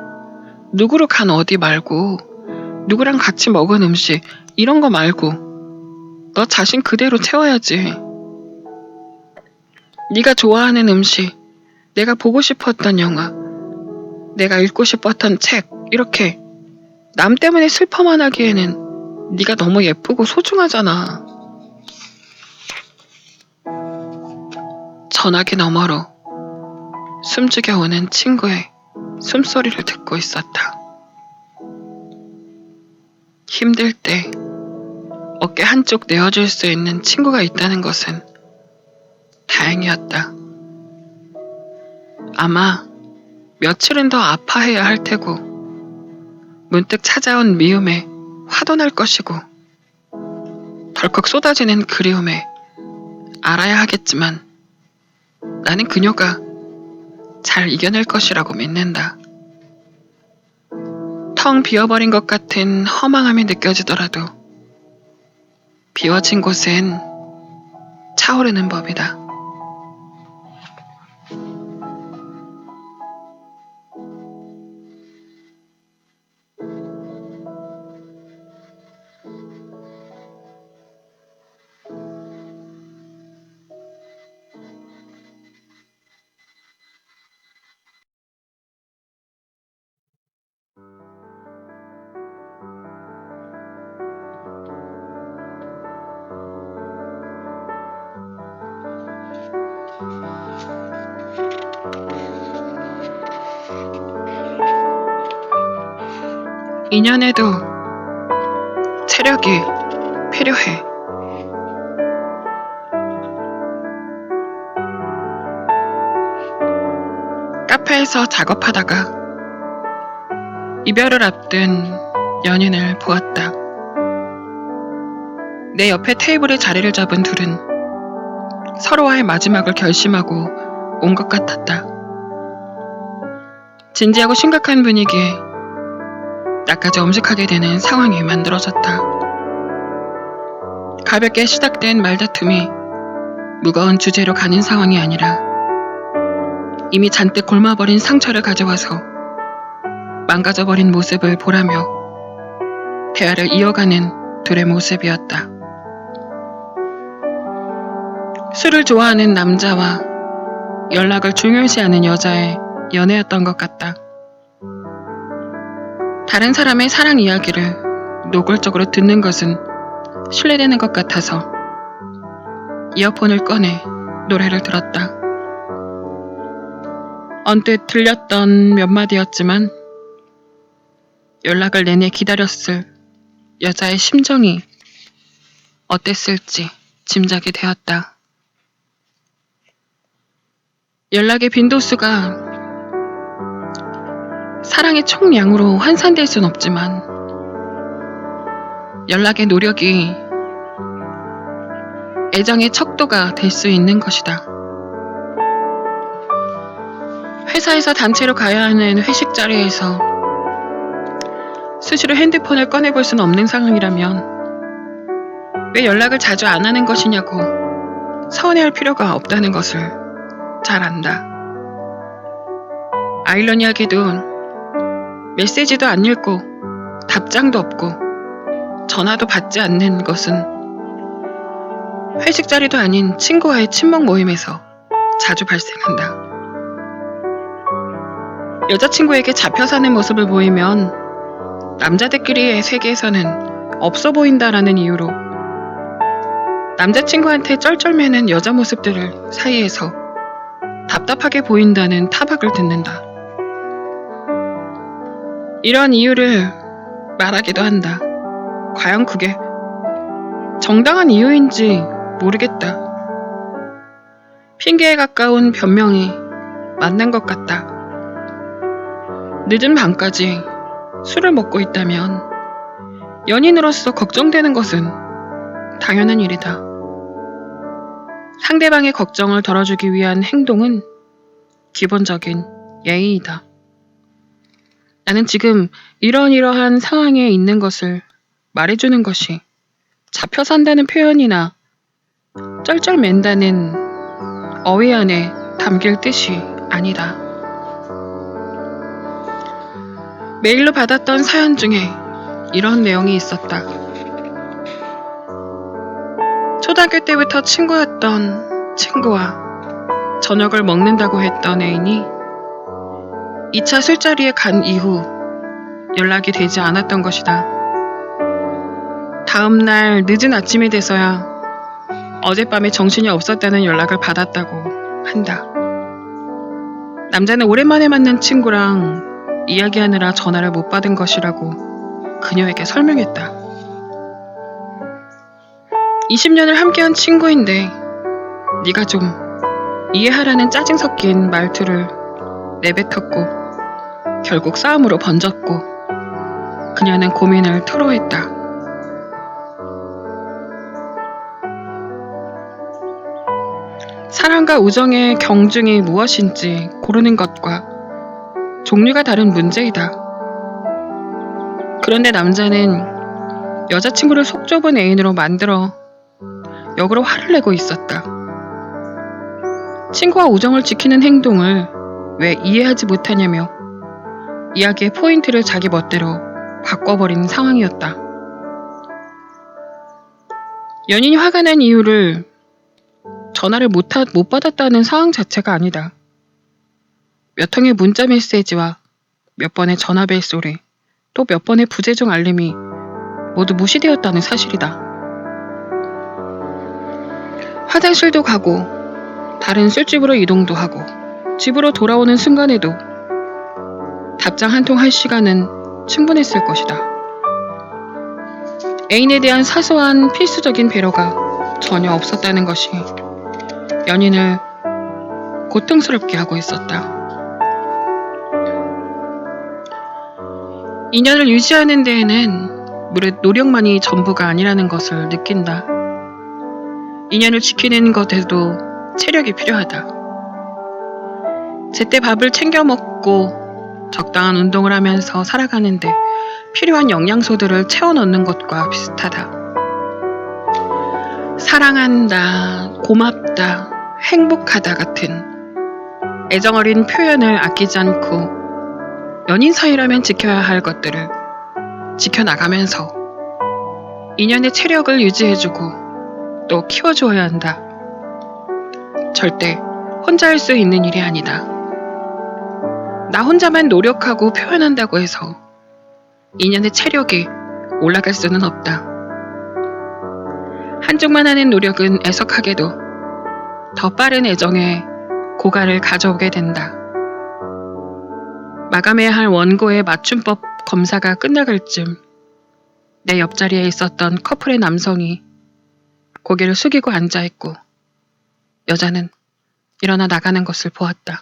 누구로 간 어디 말고, 누구랑 같이 먹은 음식 이런 거 말고 너 자신 그대로 채워야지. 네가 좋아하는 음식, 내가 보고 싶었던 영화, 내가 읽고 싶었던 책, 이렇게 남 때문에 슬퍼만 하기에는 네가 너무 예쁘고 소중하잖아. 전화기 너머로 숨죽여 오는 친구의 숨소리를 듣고 있었다. 힘들 때 어깨 한쪽 내어줄 수 있는 친구가 있다는 것은 다행이었다. 아마 며칠은 더 아파해야 할 테고 문득 찾아온 미움에 화도 날 것이고 덜컥 쏟아지는 그리움에 알아야 하겠지만 나는 그녀가 잘 이겨낼 것이라고 믿는다. 텅 비어버린 것 같은 허망함이 느껴지더라도 비워진 곳엔 차오르는 법이다. 인연에도 체력이 필요해. 카페에서 작업하다가 이별을 앞둔 연인을 보았다. 내 옆에 테이블에 자리를 잡은 둘은 서로와의 마지막을 결심하고 온 것 같았다. 진지하고 심각한 분위기에 나까지 엄숙하게 되는 상황이 만들어졌다. 가볍게 시작된 말다툼이 무거운 주제로 가는 상황이 아니라 이미 잔뜩 골마버린 상처를 가져와서 망가져버린 모습을 보라며 대화를 이어가는 둘의 모습이었다. 술을 좋아하는 남자와 연락을 중요시하는 여자의 연애였던 것 같다. 다른 사람의 사랑 이야기를 노골적으로 듣는 것은 실례되는 것 같아서 이어폰을 꺼내 노래를 들었다. 언뜻 들렸던 몇 마디였지만 연락을 내내 기다렸을 여자의 심정이 어땠을지 짐작이 되었다. 연락의 빈도수가 사랑의 총량으로 환산될 순 없지만 연락의 노력이 애정의 척도가 될 수 있는 것이다. 회사에서 단체로 가야 하는 회식 자리에서 수시로 핸드폰을 꺼내볼 수는 없는 상황이라면 왜 연락을 자주 안 하는 것이냐고 서운해할 필요가 없다는 것을 잘 안다. 아이러니하게도 메시지도 안 읽고 답장도 없고 전화도 받지 않는 것은 회식 자리도 아닌 친구와의 친목 모임에서 자주 발생한다. 여자친구에게 잡혀 사는 모습을 보이면 남자들끼리의 세계에서는 없어 보인다라는 이유로 남자친구한테 쩔쩔매는 여자 모습들을 사이에서 답답하게 보인다는 타박을 듣는다. 이런 이유를 말하기도 한다. 과연 그게 정당한 이유인지 모르겠다. 핑계에 가까운 변명이 맞는 것 같다. 늦은 밤까지 술을 먹고 있다면 연인으로서 걱정되는 것은 당연한 일이다. 상대방의 걱정을 덜어주기 위한 행동은 기본적인 예의이다. 나는 지금 이러이러한 상황에 있는 것을 말해주는 것이 잡혀 산다는 표현이나 쩔쩔맨다는 어휘 안에 담길 뜻이 아니다. 메일로 받았던 사연 중에 이런 내용이 있었다. 초등학교 때부터 친구였던 친구와 저녁을 먹는다고 했던 애인이 2차 술자리에 간 이후 연락이 되지 않았던 것이다. 다음날 늦은 아침이 돼서야 어젯밤에 정신이 없었다는 연락을 받았다고 한다. 남자는 오랜만에 만난 친구랑 이야기하느라 전화를 못 받은 것이라고 그녀에게 설명했다. 20년을 함께한 친구인데 네가 좀 이해하라는 짜증 섞인 말투를 내뱉었고 결국 싸움으로 번졌고 그녀는 고민을 토로했다. 사랑과 우정의 경중이 무엇인지 고르는 것과 종류가 다른 문제이다. 그런데 남자는 여자친구를 속 좁은 애인으로 만들어 역으로 화를 내고 있었다. 친구와 우정을 지키는 행동을 왜 이해하지 못하냐며 이야기의 포인트를 자기 멋대로 바꿔버린 상황이었다. 연인이 화가 난 이유를 전화를 못 받았다는 상황 자체가 아니다. 몇 통의 문자 메시지와 몇 번의 전화벨 소리, 또 몇 번의 부재중 알림이 모두 무시되었다는 사실이다. 화장실도 가고 다른 술집으로 이동도 하고 집으로 돌아오는 순간에도 답장 한 통 할 시간은 충분했을 것이다. 애인에 대한 사소한 필수적인 배려가 전혀 없었다는 것이 연인을 고통스럽게 하고 있었다. 인연을 유지하는 데에는 무릇 노력만이 전부가 아니라는 것을 느낀다. 인연을 지키는 것에도 체력이 필요하다. 제때 밥을 챙겨 먹고 적당한 운동을 하면서 살아가는데 필요한 영양소들을 채워 넣는 것과 비슷하다. 사랑한다, 고맙다, 행복하다 같은 애정어린 표현을 아끼지 않고 연인 사이라면 지켜야 할 것들을 지켜나가면서 인연의 체력을 유지해주고 또 키워주어야 한다. 절대 혼자 할 수 있는 일이 아니다. 나 혼자만 노력하고 표현한다고 해서 인연의 체력이 올라갈 수는 없다. 한쪽만 하는 노력은 애석하게도 더 빠른 애정에 고갈을 가져오게 된다. 마감해야 할 원고의 맞춤법 검사가 끝나갈 즈음 내 옆자리에 있었던 커플의 남성이 고개를 숙이고 앉아있고 여자는 일어나 나가는 것을 보았다.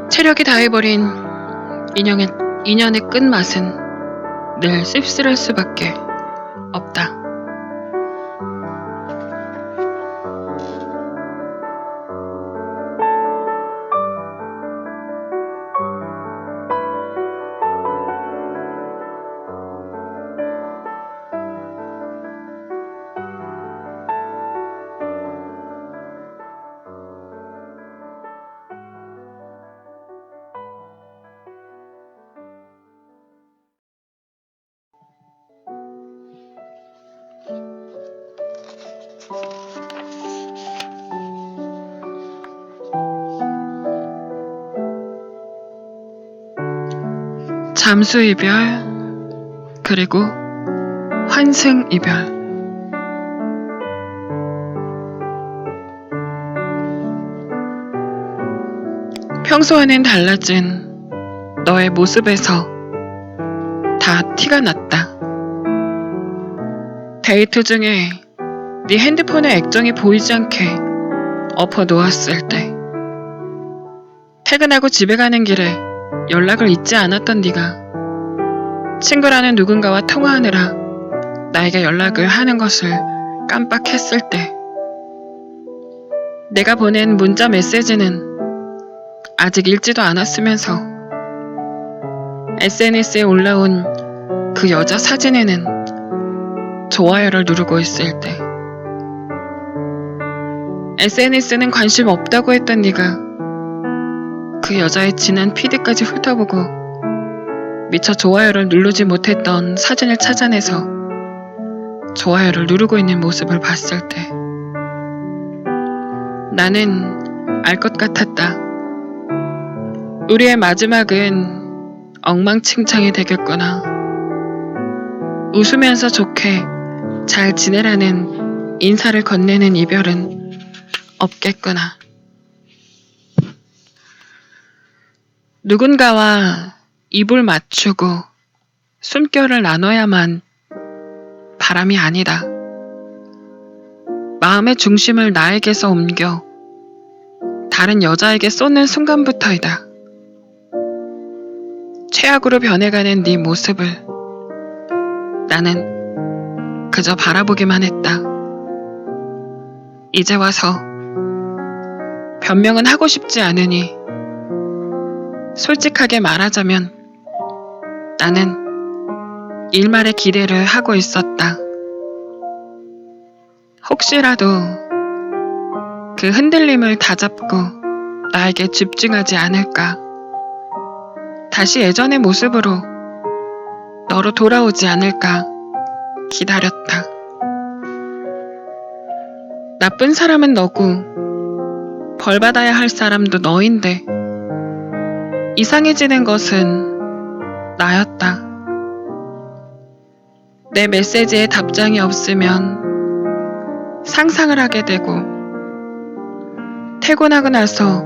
체력이 다해버린 인연의 끝맛은 늘 씁쓸할 수밖에 없다. 잠수 이별, 그리고 환승 이별. 평소와는 달라진 너의 모습에서 다 티가 났다. 데이트 중에 네 핸드폰에 액정이 보이지 않게 엎어 놓았을 때, 퇴근하고 집에 가는 길에 연락을 잊지 않았던 네가 친구라는 누군가와 통화하느라 나에게 연락을 하는 것을 깜빡했을 때, 내가 보낸 문자 메시지는 아직 읽지도 않았으면서 SNS에 올라온 그 여자 사진에는 좋아요를 누르고 있을 때, SNS는 관심 없다고 했던 네가 그 여자의 지난 피드까지 훑어보고 미처 좋아요를 누르지 못했던 사진을 찾아내서 좋아요를 누르고 있는 모습을 봤을 때, 나는 알 것 같았다. 우리의 마지막은 엉망진창이 되겠구나. 웃으면서 좋게 잘 지내라는 인사를 건네는 이별은 없겠구나. 누군가와 입을 맞추고 숨결을 나눠야만 바람이 아니다. 마음의 중심을 나에게서 옮겨 다른 여자에게 쏟는 순간부터이다. 최악으로 변해가는 네 모습을 나는 그저 바라보기만 했다. 이제 와서 변명은 하고 싶지 않으니 솔직하게 말하자면 나는 일말의 기대를 하고 있었다. 혹시라도 그 흔들림을 다잡고 나에게 집중하지 않을까, 다시 예전의 모습으로 너로 돌아오지 않을까 기다렸다. 나쁜 사람은 너고 벌받아야 할 사람도 너인데 이상해지는 것은 나였다. 내 메시지에 답장이 없으면 상상을 하게 되고, 퇴근하고 나서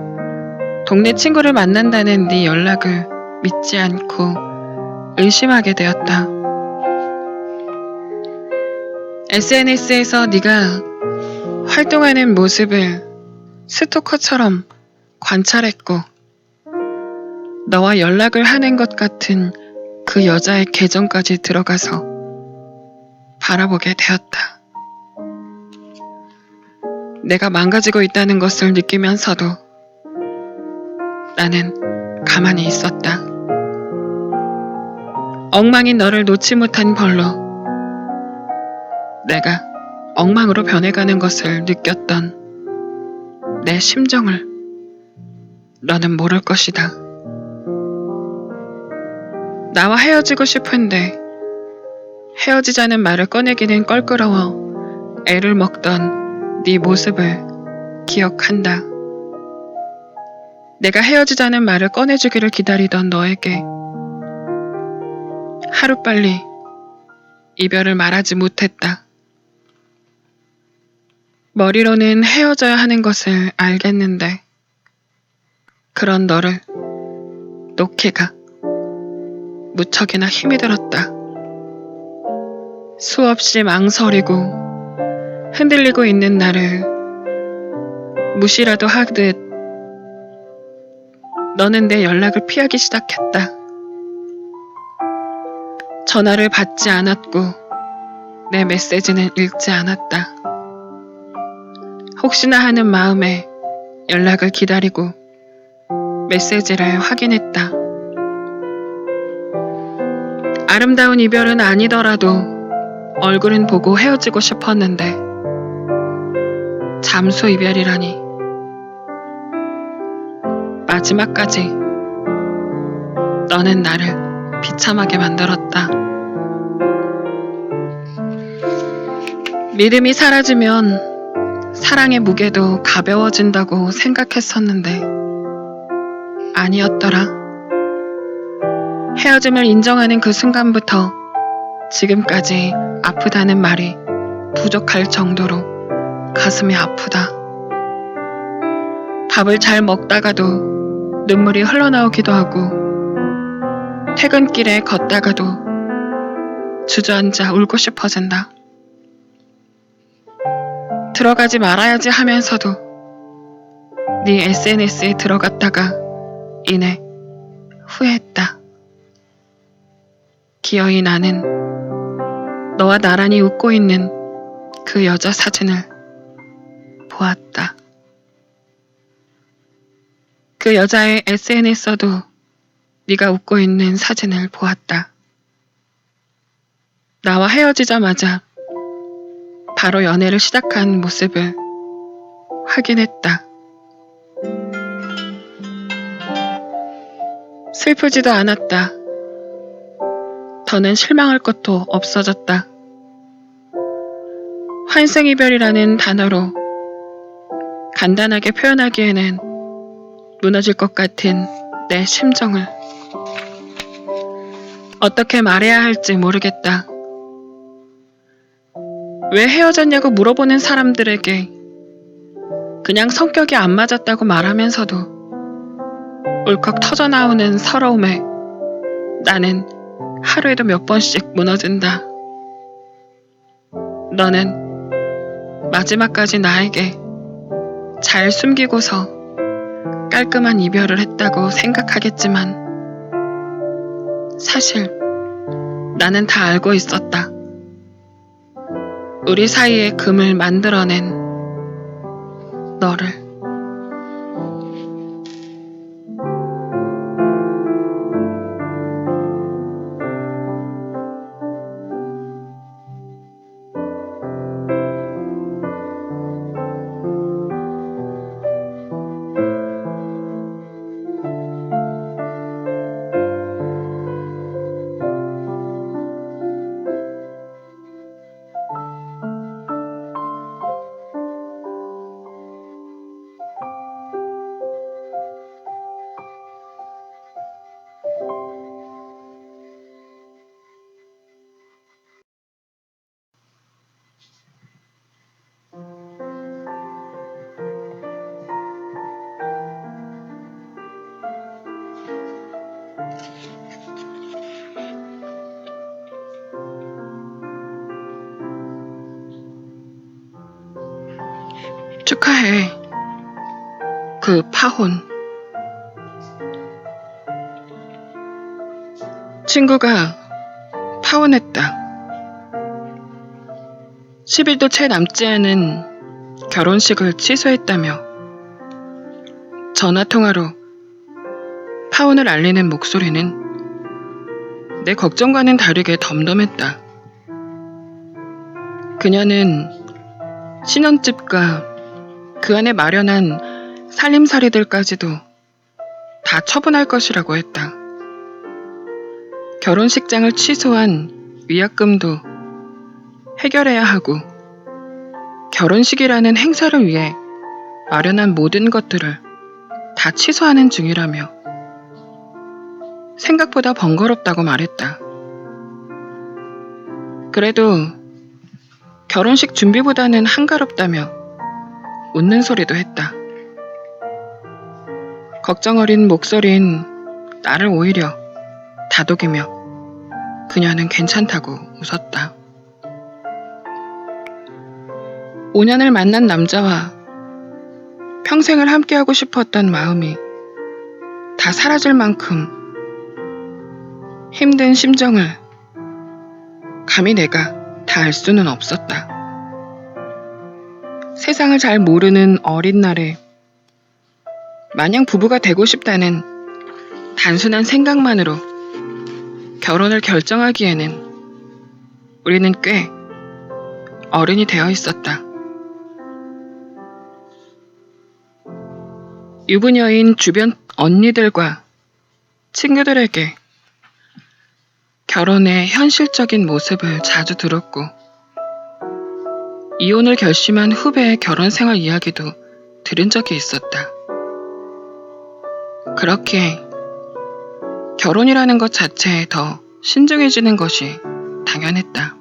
동네 친구를 만난다는 네 연락을 믿지 않고 의심하게 되었다. SNS에서 네가 활동하는 모습을 스토커처럼 관찰했고, 너와 연락을 하는 것 같은 그 여자의 계정까지 들어가서 바라보게 되었다. 내가 망가지고 있다는 것을 느끼면서도 나는 가만히 있었다. 엉망인 너를 놓지 못한 벌로 내가 엉망으로 변해가는 것을 느꼈던 내 심정을 너는 모를 것이다. 나와 헤어지고 싶은데 헤어지자는 말을 꺼내기는 껄끄러워 애를 먹던 네 모습을 기억한다. 내가 헤어지자는 말을 꺼내주기를 기다리던 너에게 하루빨리 이별을 말하지 못했다. 머리로는 헤어져야 하는 것을 알겠는데 그런 너를 놓기가 무척이나 힘이 들었다. 수없이 망설이고 흔들리고 있는 나를 무시라도 하듯 너는 내 연락을 피하기 시작했다. 전화를 받지 않았고 내 메시지는 읽지 않았다. 혹시나 하는 마음에 연락을 기다리고 메시지를 확인했다. 아름다운 이별은 아니더라도 얼굴은 보고 헤어지고 싶었는데 잠수 이별이라니. 마지막까지 너는 나를 비참하게 만들었다. 믿음이 사라지면 사랑의 무게도 가벼워진다고 생각했었는데 아니었더라. 헤어짐을 인정하는 그 순간부터 지금까지 아프다는 말이 부족할 정도로 가슴이 아프다. 밥을 잘 먹다가도 눈물이 흘러나오기도 하고 퇴근길에 걷다가도 주저앉아 울고 싶어진다. 들어가지 말아야지 하면서도 네 SNS에 들어갔다가 이내 후회했다. 기어이 나는 너와 나란히 웃고 있는 그 여자 사진을 보았다. 그 여자의 SNS에도 네가 웃고 있는 사진을 보았다. 나와 헤어지자마자 바로 연애를 시작한 모습을 확인했다. 슬프지도 않았다. 더는 실망할 것도 없어졌다. 환생이별이라는 단어로 간단하게 표현하기에는 무너질 것 같은 내 심정을 어떻게 말해야 할지 모르겠다. 왜 헤어졌냐고 물어보는 사람들에게 그냥 성격이 안 맞았다고 말하면서도 울컥 터져나오는 서러움에 나는 하루에도 몇 번씩 무너진다. 너는 마지막까지 나에게 잘 숨기고서 깔끔한 이별을 했다고 생각하겠지만 사실 나는 다 알고 있었다. 우리 사이에 금을 만들어낸 너를. 축하해. 그 파혼. 친구가 파혼했다. 10일도 채 남지 않은 결혼식을 취소했다며 전화통화로 파혼을 알리는 목소리는 내 걱정과는 다르게 덤덤했다. 그녀는 신혼집과 그 안에 마련한 살림살이들까지도 다 처분할 것이라고 했다. 결혼식장을 취소한 위약금도 해결해야 하고 결혼식이라는 행사를 위해 마련한 모든 것들을 다 취소하는 중이라며 생각보다 번거롭다고 말했다. 그래도 결혼식 준비보다는 한가롭다며 웃는 소리도 했다. 걱정 어린 목소리인 나를 오히려 다독이며 그녀는 괜찮다고 웃었다. 5년을 만난 남자와 평생을 함께하고 싶었던 마음이 다 사라질 만큼 힘든 심정을 감히 내가 다 알 수는 없었다. 세상을 잘 모르는 어린 날에 마냥 부부가 되고 싶다는 단순한 생각만으로 결혼을 결정하기에는 우리는 꽤 어른이 되어 있었다. 유부녀인 주변 언니들과 친구들에게 결혼의 현실적인 모습을 자주 들었고, 이혼을 결심한 후배의 결혼 생활 이야기도 들은 적이 있었다. 그렇게 결혼이라는 것 자체에 더 신중해지는 것이 당연했다.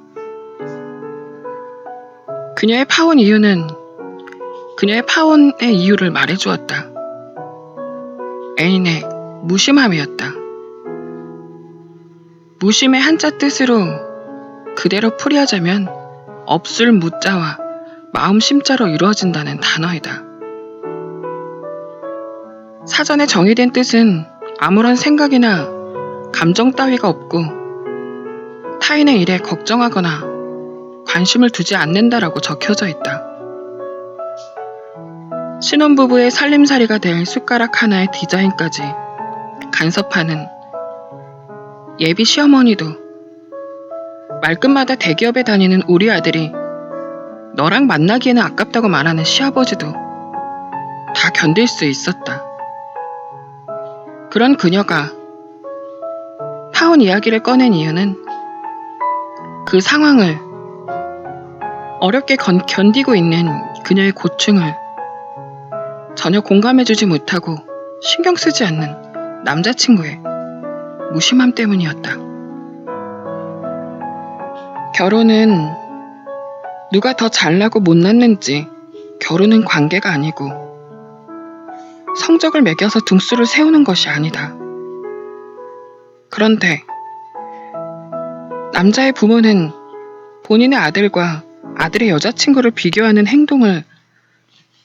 그녀의 파혼의 이유를 말해주었다. 애인의 무심함이었다. 무심의 한자 뜻으로 그대로 풀이하자면 없을 무자와 마음 심자로 이루어진다는 단어이다. 사전에 정의된 뜻은 아무런 생각이나 감정 따위가 없고 타인의 일에 걱정하거나 관심을 두지 않는다라고 적혀져 있다. 신혼부부의 살림살이가 될 숟가락 하나의 디자인까지 간섭하는 예비 시어머니도, 말끝마다 대기업에 다니는 우리 아들이 너랑 만나기에는 아깝다고 말하는 시아버지도 다 견딜 수 있었다. 그런 그녀가 파혼 이야기를 꺼낸 이유는 그 상황을 어렵게 견디고 있는 그녀의 고충을 전혀 공감해주지 못하고 신경 쓰지 않는 남자친구의 무심함 때문이었다. 결혼은 누가 더 잘나고 못났는지 겨루는 관계가 아니고 성적을 매겨서 등수를 세우는 것이 아니다. 그런데 남자의 부모는 본인의 아들과 아들의 여자친구를 비교하는 행동을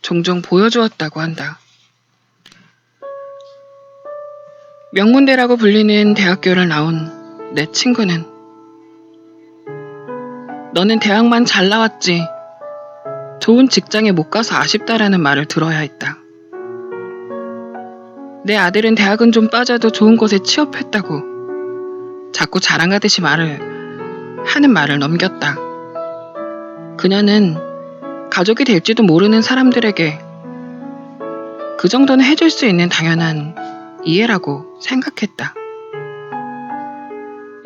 종종 보여주었다고 한다. 명문대라고 불리는 대학교를 나온 내 친구는 너는 대학만 잘 나왔지 좋은 직장에 못 가서 아쉽다라는 말을 들어야 했다. 내 아들은 대학은 좀 빠져도 좋은 곳에 취업했다고 자꾸 자랑하듯이 하는 말을 넘겼다. 그녀는 가족이 될지도 모르는 사람들에게 그 정도는 해줄 수 있는 당연한 이해라고 생각했다.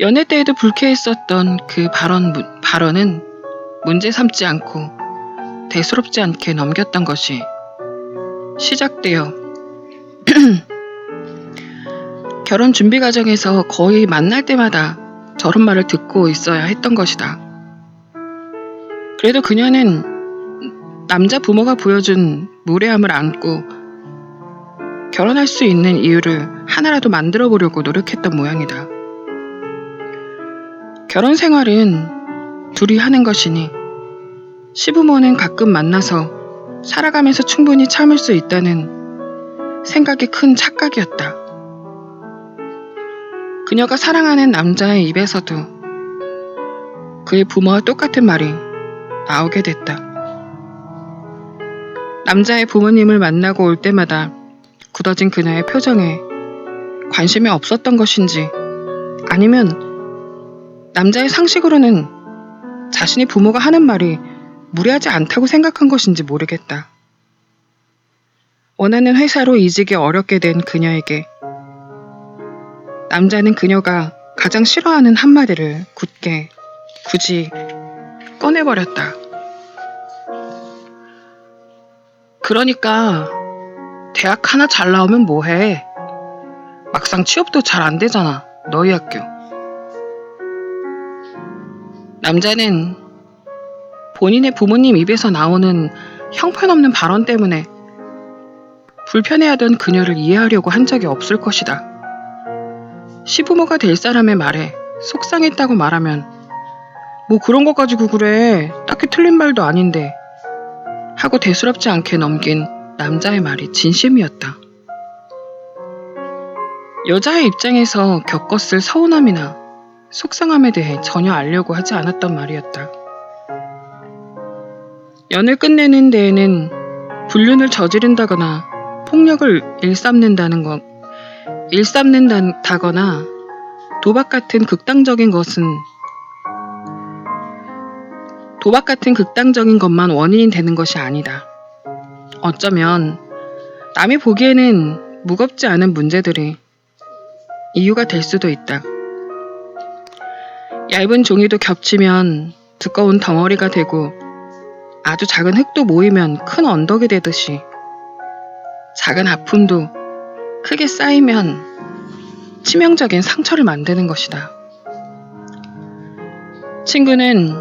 연애 때에도 불쾌했었던 그 발언은 문제 삼지 않고 대수롭지 않게 넘겼던 것이 시작되어 결혼 준비 과정에서 거의 만날 때마다 저런 말을 듣고 있어야 했던 것이다. 그래도 그녀는 남자 부모가 보여준 무례함을 안고 결혼할 수 있는 이유를 하나라도 만들어 보려고 노력했던 모양이다. 결혼 생활은 둘이 하는 것이니 시부모는 가끔 만나서 살아가면서 충분히 참을 수 있다는 생각이 큰 착각이었다. 그녀가 사랑하는 남자의 입에서도 그의 부모와 똑같은 말이 나오게 됐다. 남자의 부모님을 만나고 올 때마다 굳어진 그녀의 표정에 관심이 없었던 것인지 아니면 남자의 상식으로는 자신이 부모가 하는 말이 무례하지 않다고 생각한 것인지 모르겠다. 원하는 회사로 이직이 어렵게 된 그녀에게 남자는 그녀가 가장 싫어하는 한마디를 굳이 꺼내버렸다. 그러니까 대학 하나 잘 나오면 뭐해? 막상 취업도 잘 안 되잖아, 너희 학교. 남자는 본인의 부모님 입에서 나오는 형편없는 발언 때문에 불편해하던 그녀를 이해하려고 한 적이 없을 것이다. 시부모가 될 사람의 말에 속상했다고 말하면 뭐 그런 거 가지고 그래, 딱히 틀린 말도 아닌데 하고 대수롭지 않게 넘긴 남자의 말이 진심이었다. 여자의 입장에서 겪었을 서운함이나 속상함에 대해 전혀 알려고 하지 않았던 말이었다. 연을 끝내는 데에는 불륜을 저지른다거나 폭력을 일삼는다거나 도박 같은 극단적인 것만 원인이 되는 것이 아니다. 어쩌면 남이 보기에는 무겁지 않은 문제들이 이유가 될 수도 있다. 얇은 종이도 겹치면 두꺼운 덩어리가 되고 아주 작은 흙도 모이면 큰 언덕이 되듯이 작은 아픔도 크게 쌓이면 치명적인 상처를 만드는 것이다. 친구는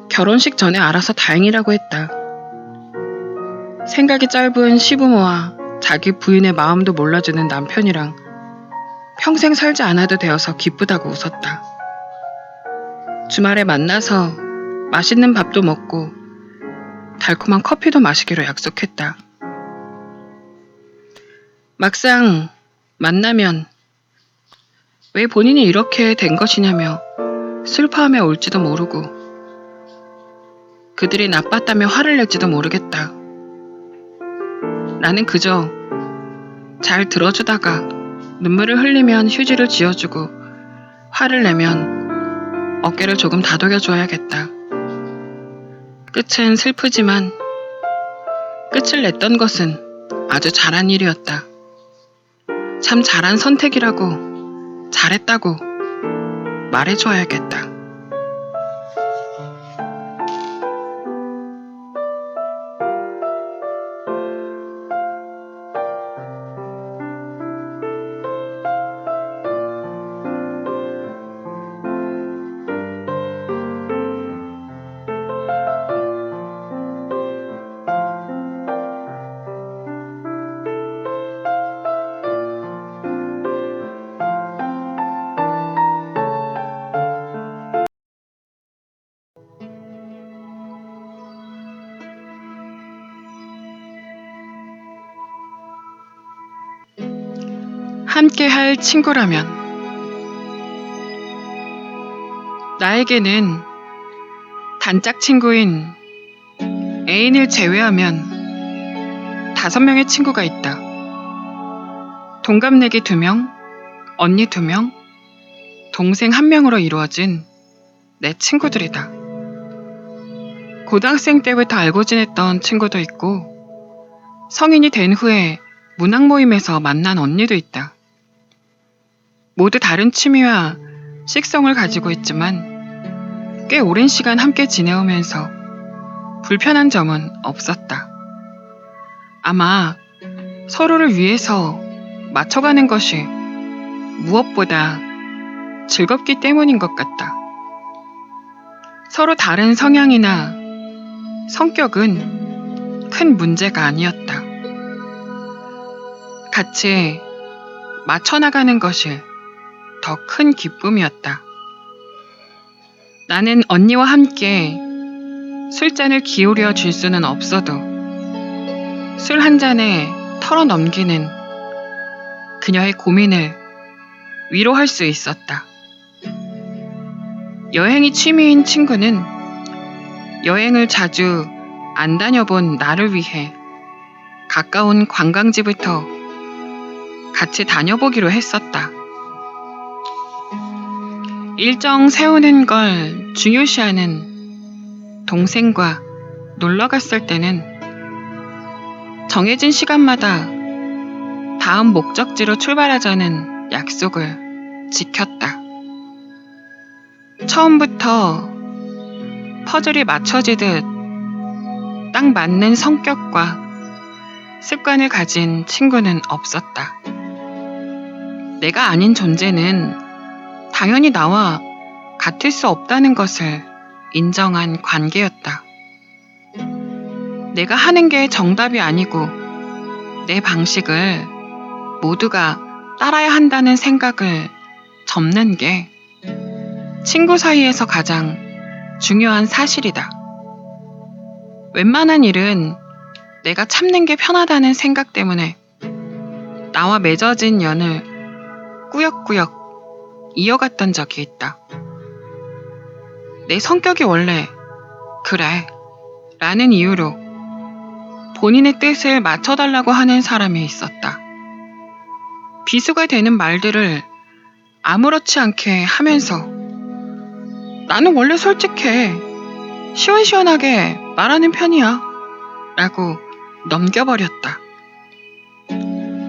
결혼식 전에 알아서 다행이라고 했다. 생각이 짧은 시부모와 자기 부인의 마음도 몰라주는 남편이랑 평생 살지 않아도 되어서 기쁘다고 웃었다. 주말에 만나서 맛있는 밥도 먹고 달콤한 커피도 마시기로 약속했다. 막상 만나면 왜 본인이 이렇게 된 것이냐며 슬퍼하며 울지도 모르고 그들이 나빴다며 화를 낼지도 모르겠다. 나는 그저 잘 들어주다가 눈물을 흘리면 휴지를 쥐어주고 화를 내면 어깨를 조금 다독여줘야겠다. 끝은 슬프지만 끝을 냈던 것은 아주 잘한 일이었다. 참 잘한 선택이라고, 잘했다고 말해줘야겠다. 함께할 친구라면 나에게는 단짝 친구인 애인을 제외하면 5명의 친구가 있다. 동갑내기 2명, 언니 2명, 동생 1명으로 이루어진 내 친구들이다. 고등학생 때부터 알고 지냈던 친구도 있고 성인이 된 후에 문학 모임에서 만난 언니도 있다. 모두 다른 취미와 식성을 가지고 있지만 꽤 오랜 시간 함께 지내오면서 불편한 점은 없었다. 아마 서로를 위해서 맞춰가는 것이 무엇보다 즐겁기 때문인 것 같다. 서로 다른 성향이나 성격은 큰 문제가 아니었다. 같이 맞춰나가는 것이 더 큰 기쁨이었다. 나는 언니와 함께 술잔을 기울여 줄 수는 없어도 술 한 잔에 털어넘기는 그녀의 고민을 위로할 수 있었다. 여행이 취미인 친구는 여행을 자주 안 다녀본 나를 위해 가까운 관광지부터 같이 다녀보기로 했었다. 일정 세우는 걸 중요시하는 동생과 놀러 갔을 때는 정해진 시간마다 다음 목적지로 출발하자는 약속을 지켰다. 처음부터 퍼즐이 맞춰지듯 딱 맞는 성격과 습관을 가진 친구는 없었다. 내가 아닌 존재는 당연히 나와 같을 수 없다는 것을 인정한 관계였다. 내가 하는 게 정답이 아니고 내 방식을 모두가 따라야 한다는 생각을 접는 게 친구 사이에서 가장 중요한 사실이다. 웬만한 일은 내가 참는 게 편하다는 생각 때문에 나와 맺어진 연을 꾸역꾸역 이어갔던 적이 있다. 내 성격이 원래 그래 라는 이유로 본인의 뜻을 맞춰달라고 하는 사람이 있었다. 비수가 되는 말들을 아무렇지 않게 하면서 나는 원래 솔직해. 시원시원하게 말하는 편이야. 라고 넘겨버렸다.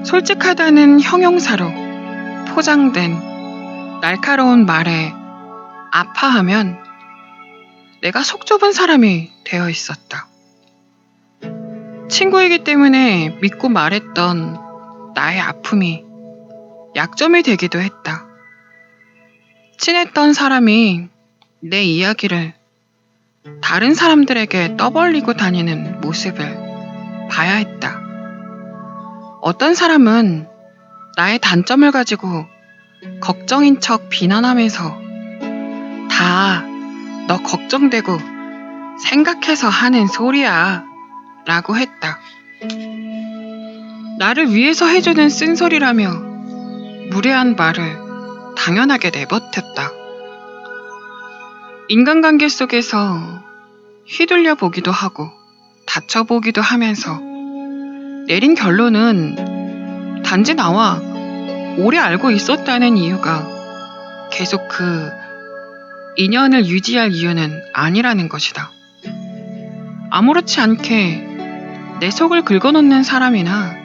솔직하다는 형용사로 포장된 날카로운 말에 아파하면 내가 속 좁은 사람이 되어 있었다. 친구이기 때문에 믿고 말했던 나의 아픔이 약점이 되기도 했다. 친했던 사람이 내 이야기를 다른 사람들에게 떠벌리고 다니는 모습을 봐야 했다. 어떤 사람은 나의 단점을 가지고 걱정인 척 비난하면서 다 너 걱정되고 생각해서 하는 소리야 라고 했다. 나를 위해서 해주는 쓴소리라며 무례한 말을 당연하게 내버텼다. 인간관계 속에서 휘둘려 보기도 하고 다쳐보기도 하면서 내린 결론은 단지 나와 오래 알고 있었다는 이유가 계속 그 인연을 유지할 이유는 아니라는 것이다. 아무렇지 않게 내 속을 긁어놓는 사람이나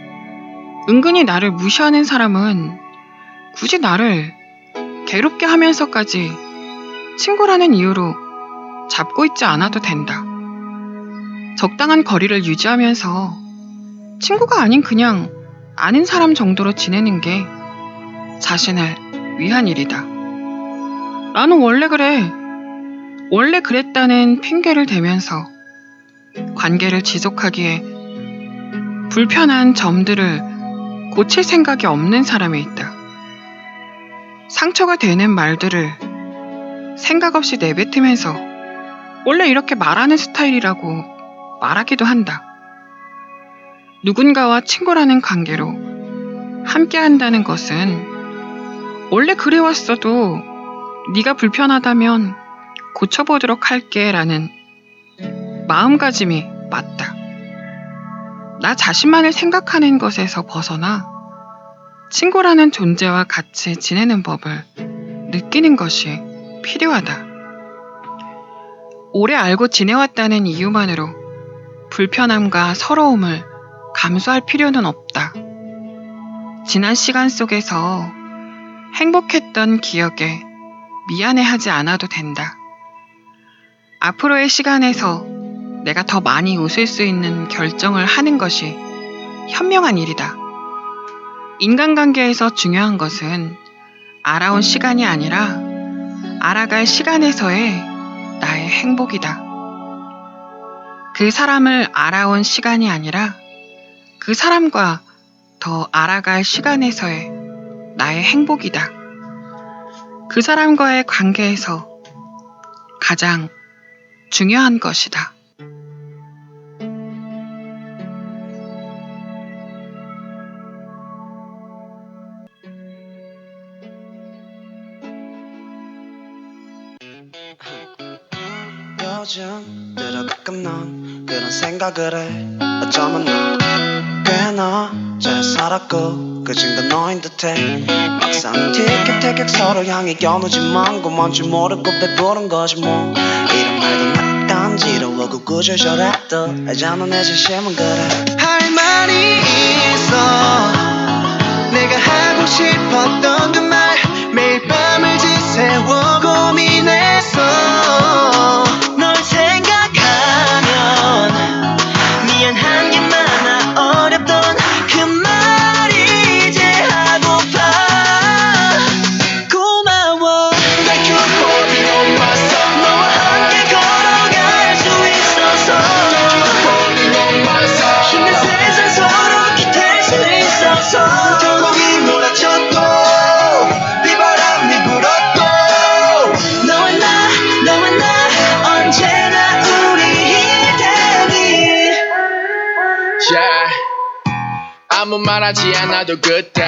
은근히 나를 무시하는 사람은 굳이 나를 괴롭게 하면서까지 친구라는 이유로 잡고 있지 않아도 된다. 적당한 거리를 유지하면서 친구가 아닌 그냥 아는 사람 정도로 지내는 게 자신을 위한 일이다. 나는 원래 그래. 원래 그랬다는 핑계를 대면서 관계를 지속하기에 불편한 점들을 고칠 생각이 없는 사람이 있다. 상처가 되는 말들을 생각 없이 내뱉으면서 원래 이렇게 말하는 스타일이라고 말하기도 한다. 누군가와 친구라는 관계로 함께 한다는 것은 원래 그래왔어도 네가 불편하다면 고쳐보도록 할게 라는 마음가짐이 맞다. 나 자신만을 생각하는 것에서 벗어나 친구라는 존재와 같이 지내는 법을 느끼는 것이 필요하다. 오래 알고 지내왔다는 이유만으로 불편함과 서러움을 감수할 필요는 없다. 지난 시간 속에서 행복했던 기억에 미안해하지 않아도 된다. 앞으로의 시간에서 내가 더 많이 웃을 수 있는 결정을 하는 것이 현명한 일이다. 인간관계에서 중요한 것은 알아온 시간이 아니라 알아갈 시간에서의 나의 행복이다. 그 사람을 알아온 시간이 아니라 그 사람과 더 알아갈 시간에서의 나의 행복이다. 그 사람과의 관계에서 가장 중요한 것이다. 요즘 들어 가끔 넌 그런 생각을 해. 어쩌면 넌 꽤나 잘 살았고 그진 건 너인 듯해. 막상 티격태격 서로 향해 겨누지만 그 뭔지 모르고 배부른 거지 뭐. 이런 말도 낯간지러워 구구절절해도 알잖아 내 진심은 그래. 할 말이 있어. 내가 하고 싶었던 그 말 매일 밤을 지새워 고민했어. 널 생각하면 미안한 게 많아. 어렵던 그 말이 이제 하고파. 고마워 날 주고 비가 왔어. 너와 함께 Yeah. 아무 말하지 않아도 그때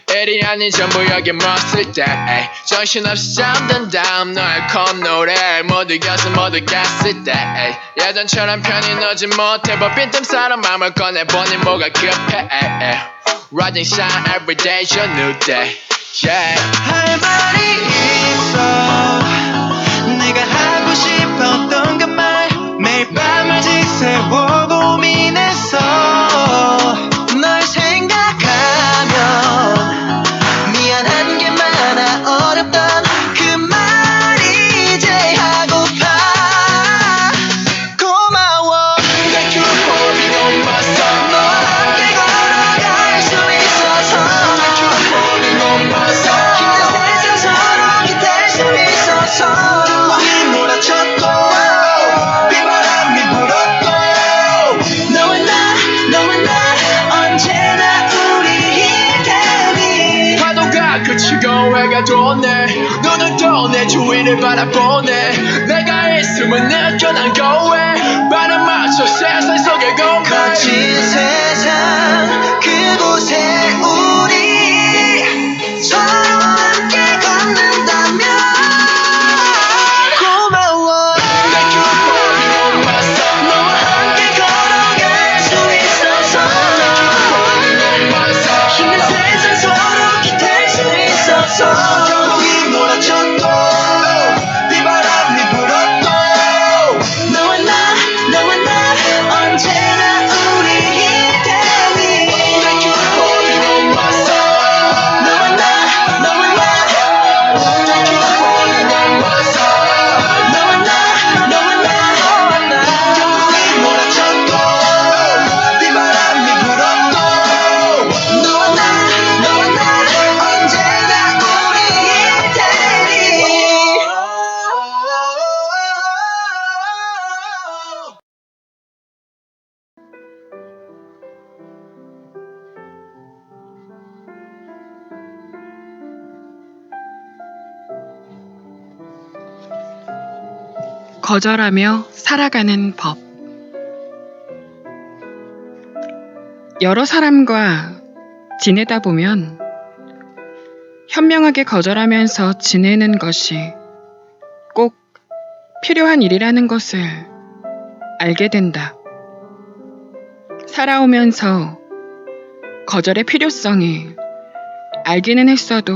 일이 아닌 전부 여기 멈을 때 에이. 정신없이 잠든 다음 너의 콧노래 모두 겨서 모두 갔을 때 에이. 예전처럼 편히 너지 못해 법빈 틈사로 마음을 꺼내보니 뭐가 급해 에이. Rising shine every day is your new day. Yeah. 할 말이 있어 내가 하고 싶었던 그 말 매일 밤을 지새워 고민했어 널 생각하면 미안한 게 많아 어렵던 그 말이 이제 하고파 고마워 Thank you for being on my side. 너와 함께 걸어갈 수 있어서 Thank you for being on my side. 힘든 세상 서로 기댈 수 있어서 두이 몰아쳤고 비바람이 불었고 너와 나 언제나 우리일 테니 파도가 그치고 해가 돋네 눈은 또 내 주위를 바라보네 내가 있음을 느껴 난 고해 발을 맞춰 세상 속에 공백 거친 세상 그곳에 우리 서로 함께 걷는다면 고마워 Thank you for being on my side. 너와 함께 걸어갈 수 있어서 Being on my side. 힘든 세상 서로 기댈 수 있어서 겨울이 몰아쳤고 비바람이 불었고 너와 나 언제나 우리일 테니 Thank you for being on my side. 너와 나 Thank you for being on my side. 너와 나 겨울이 몰아쳤고 비바람이 불었고 너와 나 언제나 우리일 테니 거절하며 살아가는 법. 여러 사람과 지내다 보면 현명하게 거절하면서 지내는 것이 꼭 필요한 일이라는 것을 알게 된다. 살아오면서 거절의 필요성이 알기는 했어도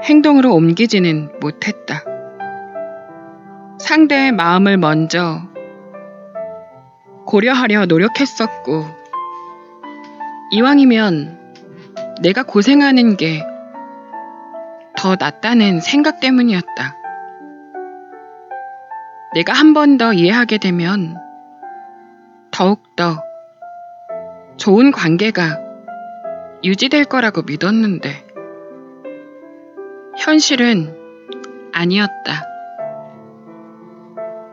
행동으로 옮기지는 못했다. 상대의 마음을 먼저 고려하려 노력했었고, 이왕이면 내가 고생하는 게 더 낫다는 생각 때문이었다. 내가 한 번 더 이해하게 되면 더욱더 좋은 관계가 유지될 거라고 믿었는데, 현실은 아니었다.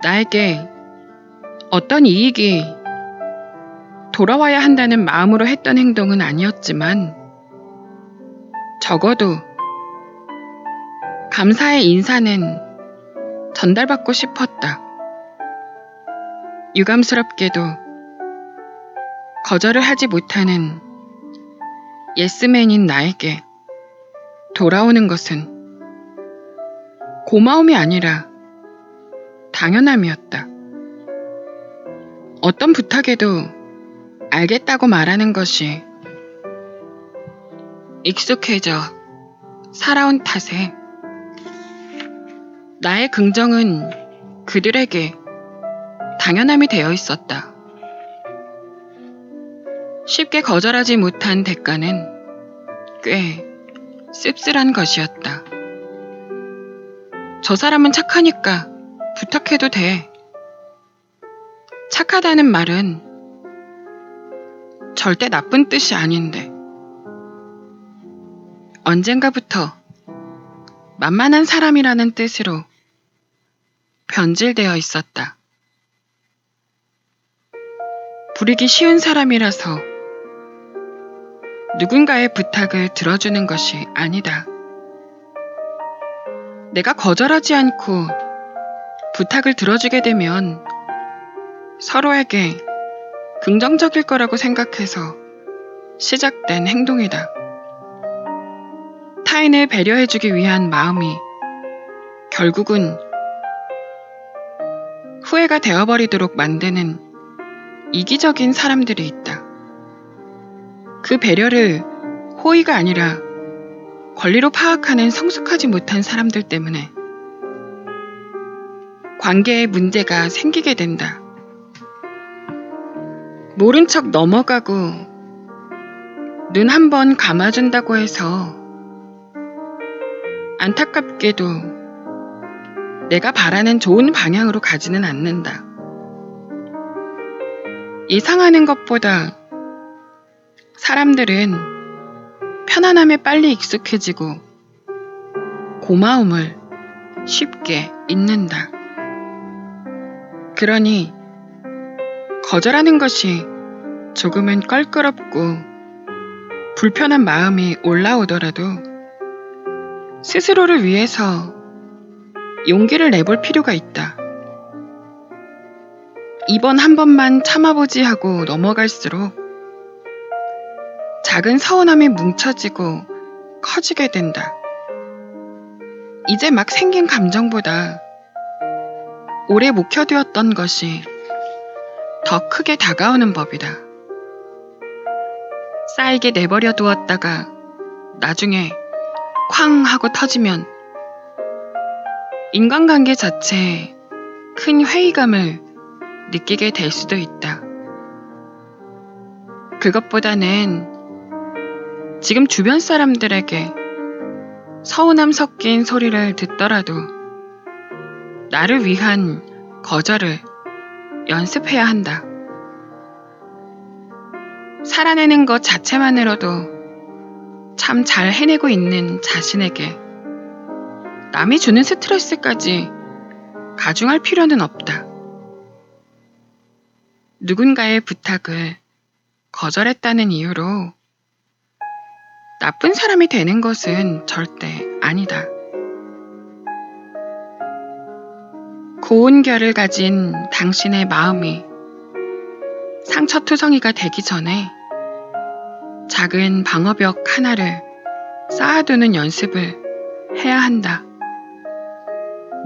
나에게 어떤 이익이 돌아와야 한다는 마음으로 했던 행동은 아니었지만, 적어도 감사의 인사는 전달받고 싶었다. 유감스럽게도 거절을 하지 못하는 예스맨인 나에게 돌아오는 것은 고마움이 아니라 당연함이었다. 어떤 부탁에도 알겠다고 말하는 것이 익숙해져 살아온 탓에 나의 긍정은 그들에게 당연함이 되어 있었다. 쉽게 거절하지 못한 대가는 꽤 씁쓸한 것이었다. 저 사람은 착하니까 부탁해도 돼. 착하다는 말은 절대 나쁜 뜻이 아닌데, 언젠가부터 만만한 사람이라는 뜻으로 변질되어 있었다. 부리기 쉬운 사람이라서 누군가의 부탁을 들어주는 것이 아니다. 내가 거절하지 않고 부탁을 들어주게 되면 서로에게 긍정적일 거라고 생각해서 시작된 행동이다. 타인을 배려해주기 위한 마음이 결국은 후회가 되어버리도록 만드는 이기적인 사람들이 있다. 그 배려를 호의가 아니라 권리로 파악하는 성숙하지 못한 사람들 때문에 관계에 문제가 생기게 된다. 모른 척 넘어가고 눈 한 번 감아준다고 해서 안타깝게도 내가 바라는 좋은 방향으로 가지는 않는다. 예상하는 것보다 사람들은 편안함에 빨리 익숙해지고 고마움을 쉽게 잊는다. 그러니 거절하는 것이 조금은 껄끄럽고 불편한 마음이 올라오더라도 스스로를 위해서 용기를 내볼 필요가 있다. 이번 한 번만 참아보지 하고 넘어갈수록 작은 서운함이 뭉쳐지고 커지게 된다. 이제 막 생긴 감정보다 오래 묵혀두었던 것이 더 크게 다가오는 법이다. 쌓이게 내버려 두었다가 나중에 쾅 하고 터지면 인간관계 자체에 큰 회의감을 느끼게 될 수도 있다. 그것보다는 지금 주변 사람들에게 서운함 섞인 소리를 듣더라도 나를 위한 거절을 연습해야 한다. 살아내는 것 자체만으로도 참 잘 해내고 있는 자신에게 남이 주는 스트레스까지 가중할 필요는 없다. 누군가의 부탁을 거절했다는 이유로 나쁜 사람이 되는 것은 절대 아니다. 고운 결을 가진 당신의 마음이 상처투성이가 되기 전에 작은 방어벽 하나를 쌓아두는 연습을 해야 한다.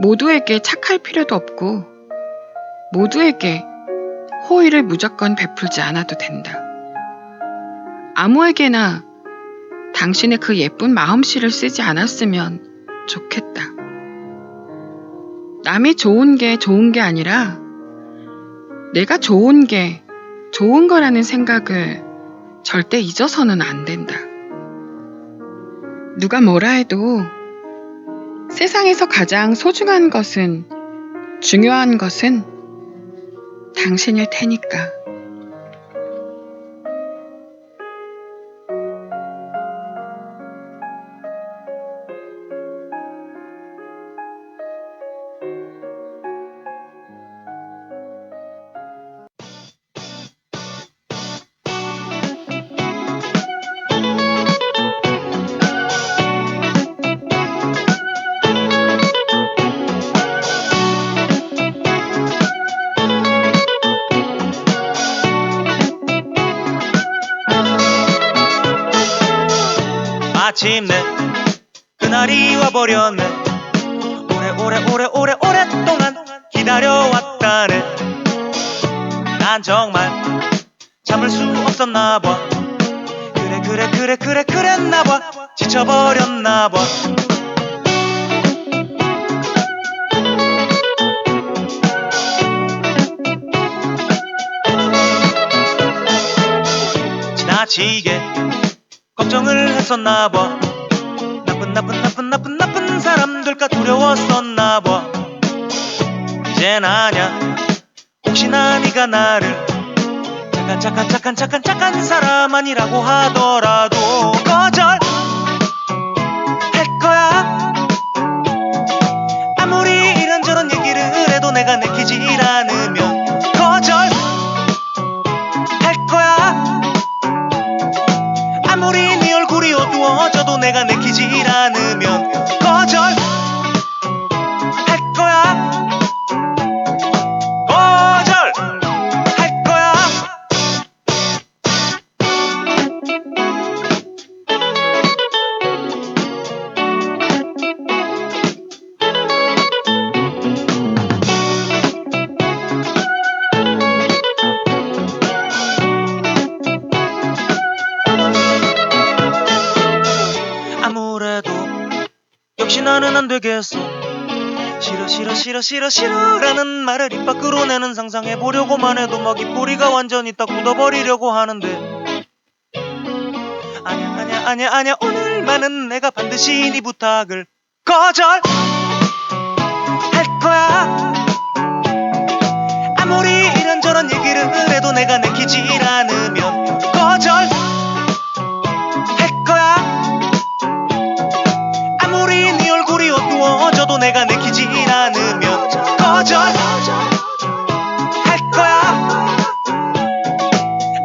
모두에게 착할 필요도 없고 모두에게 호의를 무조건 베풀지 않아도 된다. 아무에게나 당신의 그 예쁜 마음씨를 쓰지 않았으면 좋겠다. 남이 좋은 게 아니라 내가 좋은 게 좋은 거라는 생각을 절대 잊어서는 안 된다. 누가 뭐라 해도 세상에서 가장 소중한 것은, 중요한 것은 당신일 테니까. 마침내 그날이 와버렸네. 오랫동안 기다려왔다네. 난 정말 참을 수 없었나봐. 그랬나봐. 지쳐버렸나봐. 지나치게 걱정을 했었나봐. 나쁜 사람들까 두려웠었나봐. 이젠 아냐. 혹시나 네가 나를 착한 사람 아니라고 하더라도 거절할 거야. 아무리 이런저런 얘기를 해도 내가 내키질 않으면 거절할 거야. 아무리 네 얼굴이 어두워져도 내가 내키질 않으면 거절할 거야. 거절할 거야. 나는 안 되겠어. 싫어 싫어 싫어 싫어 싫어라는 말을 입 밖으로 내는 상상해보려고만 해도 막 입꼬리가 완전히 딱 굳어버리려고 하는데 아냐 아냐 아냐 아냐 오늘만은 내가 반드시 네 부탁을 거절할 거야. 아무리 이런저런 얘기를 해도 내가 내키질 않으면 거절할 거야. 아무리 네 얼굴이 어두워져도 내가 내키질 않으면 거절할 거야.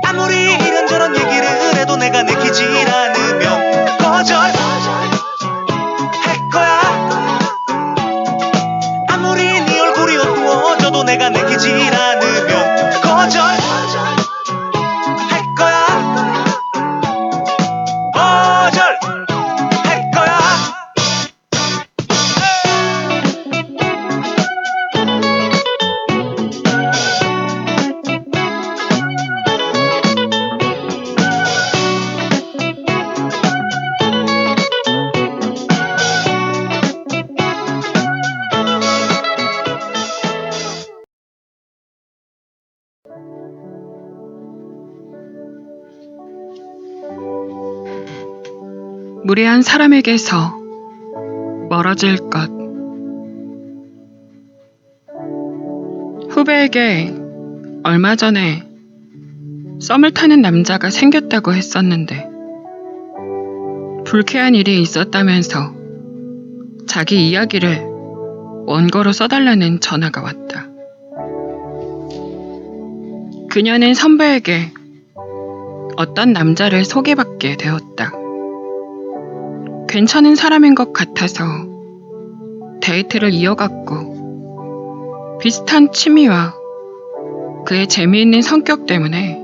아무리 이런저런 얘기를 해도 내가 내키질 않으면 거절할 거야. 아무리 네 얼굴이 어두워져도 내가 내키질 않으면 거절할 거야. 거절할 거야. 무례한 사람에게서 멀어질 것. 후배에게 얼마 전에 썸을 타는 남자가 생겼다고 했었는데 불쾌한 일이 있었다면서 자기 이야기를 원고로 써달라는 전화가 왔다. 그녀는 선배에게 어떤 남자를 소개받게 되었다. 괜찮은 사람인 것 같아서 데이트를 이어갔고 비슷한 취미와 그의 재미있는 성격 때문에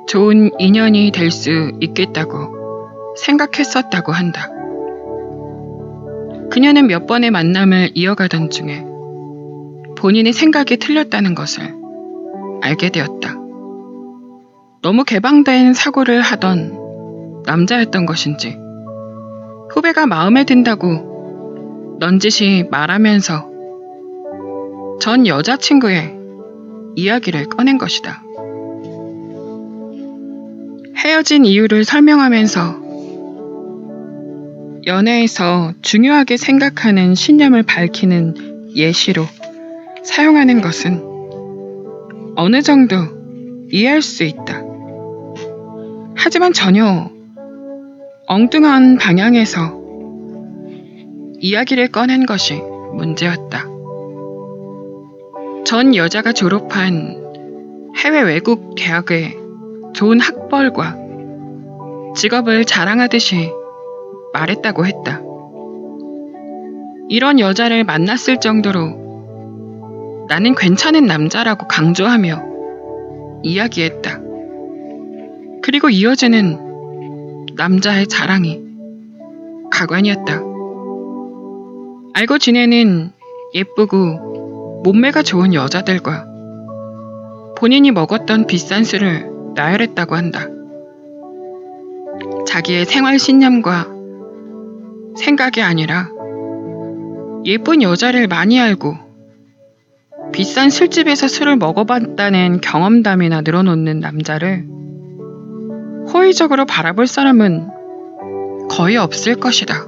좋은 인연이 될 수 있겠다고 생각했었다고 한다. 그녀는 몇 번의 만남을 이어가던 중에 본인의 생각이 틀렸다는 것을 알게 되었다. 너무 개방된 사고를 하던 남자였던 것인지 후배가 마음에 든다고 넌지시 말하면서 전 여자친구의 이야기를 꺼낸 것이다. 헤어진 이유를 설명하면서 연애에서 중요하게 생각하는 신념을 밝히는 예시로 사용하는 것은 어느 정도 이해할 수 있다. 하지만 전혀 엉뚱한 방향에서 이야기를 꺼낸 것이 문제였다. 전 여자가 졸업한 해외 외국 대학의 좋은 학벌과 직업을 자랑하듯이 말했다고 했다. 이런 여자를 만났을 정도로 나는 괜찮은 남자라고 강조하며 이야기했다. 그리고 이어지는 남자의 자랑이 가관이었다. 알고 지내는 예쁘고 몸매가 좋은 여자들과 본인이 먹었던 비싼 술을 나열했다고 한다. 자기의 생활 신념과 생각이 아니라 예쁜 여자를 많이 알고 비싼 술집에서 술을 먹어봤다는 경험담이나 늘어놓는 남자를 호의적으로 바라볼 사람은 거의 없을 것이다.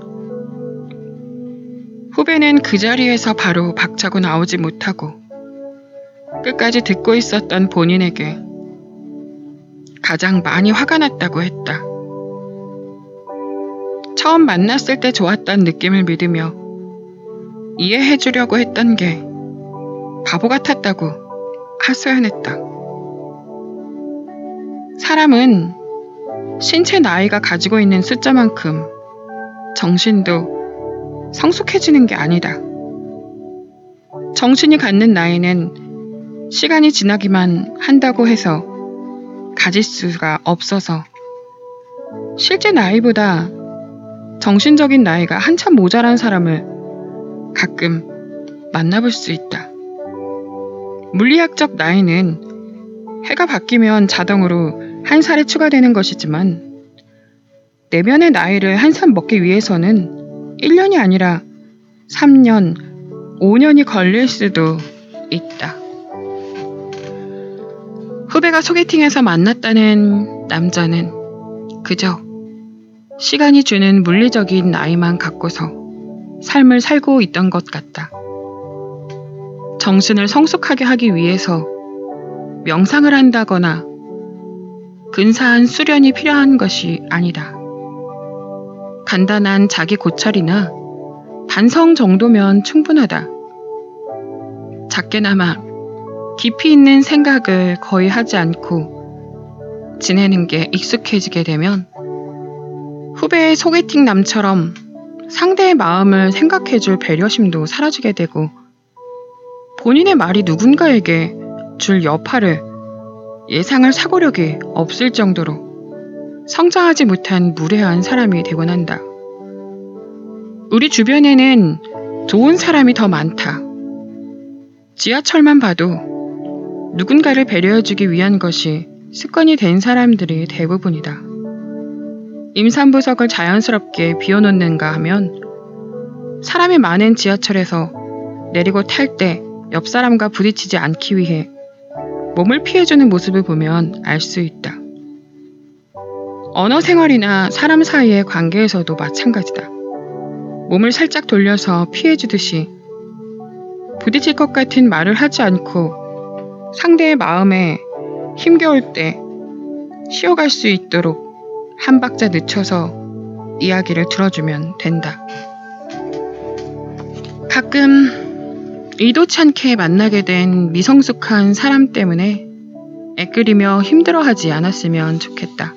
후배는 그 자리에서 바로 박차고 나오지 못하고 끝까지 듣고 있었던 본인에게 가장 많이 화가 났다고 했다. 처음 만났을 때 좋았던 느낌을 믿으며 이해해주려고 했던 게 바보 같았다고 하소연했다. 사람은 신체 나이가 가지고 있는 숫자만큼 정신도 성숙해지는 게 아니다. 정신이 갖는 나이는 시간이 지나기만 한다고 해서 가질 수가 없어서 실제 나이보다 정신적인 나이가 한참 모자란 사람을 가끔 만나볼 수 있다. 물리학적 나이는 해가 바뀌면 자동으로 한 살이 추가되는 것이지만 내면의 나이를 한 살 먹기 위해서는 1년이 아니라 3년, 5년이 걸릴 수도 있다. 후배가 소개팅에서 만났다는 남자는 그저 시간이 주는 물리적인 나이만 갖고서 삶을 살고 있던 것 같다. 정신을 성숙하게 하기 위해서 명상을 한다거나 근사한 수련이 필요한 것이 아니다. 간단한 자기 고찰이나 반성 정도면 충분하다. 작게나마 깊이 있는 생각을 거의 하지 않고 지내는 게 익숙해지게 되면 후배의 소개팅 남처럼 상대의 마음을 생각해줄 배려심도 사라지게 되고 본인의 말이 누군가에게 줄 여파를 예상할 사고력이 없을 정도로 성장하지 못한 무례한 사람이 되곤 한다. 우리 주변에는 좋은 사람이 더 많다. 지하철만 봐도 누군가를 배려해주기 위한 것이 습관이 된 사람들이 대부분이다. 임산부석을 자연스럽게 비워놓는가 하면 사람이 많은 지하철에서 내리고 탈 때 옆 사람과 부딪히지 않기 위해 몸을 피해주는 모습을 보면 알 수 있다. 언어 생활이나 사람 사이의 관계에서도 마찬가지다. 몸을 살짝 돌려서 피해주듯이 부딪힐 것 같은 말을 하지 않고 상대의 마음에 힘겨울 때 쉬어갈 수 있도록 한 박자 늦춰서 이야기를 들어주면 된다. 가끔 의도치 않게 만나게 된 미성숙한 사람 때문에 애끓이며 힘들어하지 않았으면 좋겠다.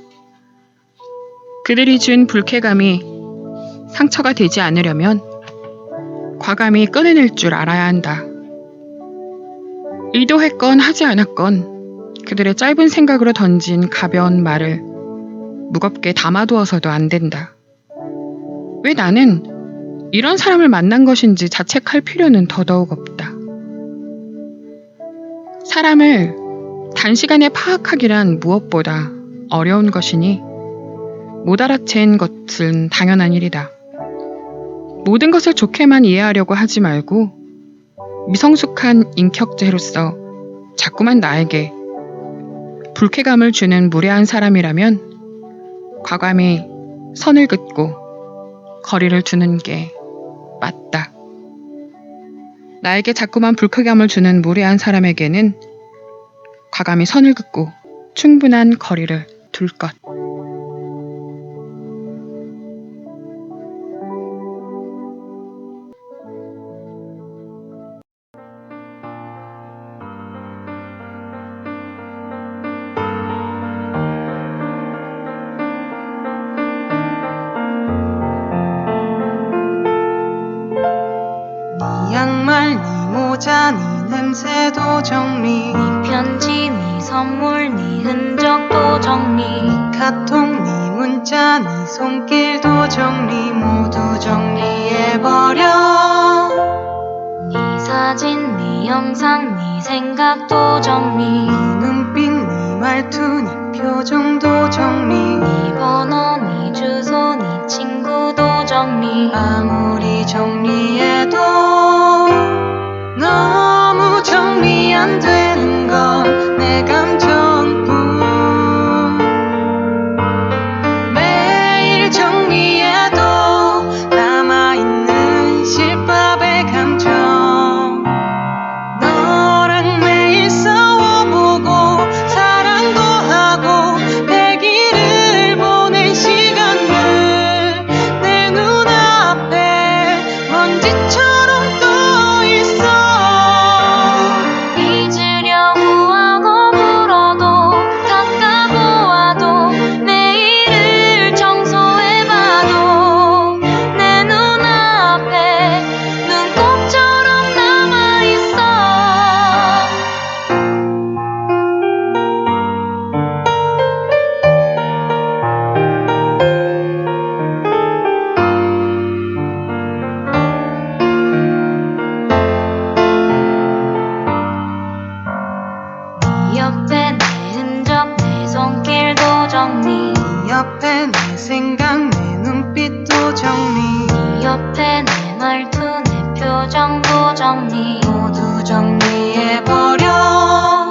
그들이 준 불쾌감이 상처가 되지 않으려면 과감히 끊어낼 줄 알아야 한다. 의도했건 하지 않았건 그들의 짧은 생각으로 던진 가벼운 말을 무겁게 담아두어서도 안 된다. 왜 나는 이런 사람을 만난 것인지 자책할 필요는 더더욱 없다. 사람을 단시간에 파악하기란 무엇보다 어려운 것이니 못 알아챈 것은 당연한 일이다. 모든 것을 좋게만 이해하려고 하지 말고 미성숙한 인격체로서 자꾸만 나에게 불쾌감을 주는 무례한 사람이라면 과감히 선을 긋고 거리를 두는 게 맞다. 나에게 자꾸만 불쾌감을 주는 무례한 사람에게는 과감히 선을 긋고 충분한 거리를 둘 것. 네 양말, 네 모자, 네 냄새도 정리. 네 편지, 네 선물, 네 흔적도 정리. 네 카톡, 네 문자, 네 손길도 정리. 모두 정리해버려. 네 사진, 네 영상, 네 생각도 정리. 네 눈빛, 네 말투, 네 표정도 정리. 네 번호, 네 주소, 네 친구도 정리. 아무리 정리해도 너무 정리 안 되는 건 내 감정뿐. 매일 정리해도 남아있는 실밥의 감정. 너랑 매일 싸워보고 사랑도 하고 100일을 보낸 시간들 내 눈앞에 먼지처럼 떠있어. 잊으려고 하고 정리 네 옆에 내 생각 내 눈빛도 정리 네 옆에 내 말투 내 표정도 정리 모두 정리해버려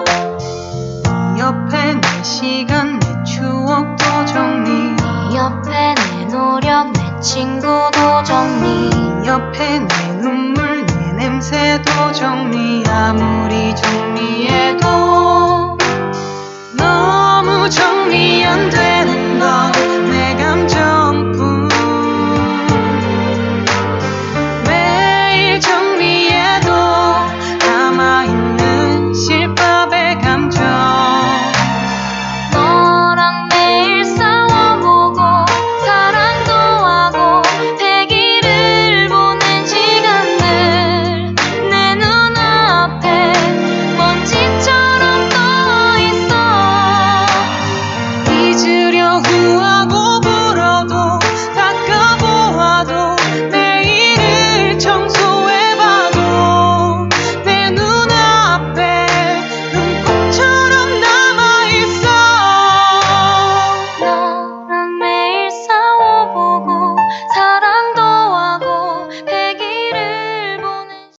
네 옆에 내 시간 내 추억도 정리 네 옆에 내 노력 내 친구도 정리 네 옆에 내 눈물 내 냄새도 정리 아무리 정리해도 너무 정리 안 되는 건 내 감정뿐 매일 정리해도 남아있는 실밥의 감정 너랑 매일 싸워보고 사랑도 하고 패기를 보낸 시간들 내 눈앞에 먼지처럼 떠있어 잊으려 후회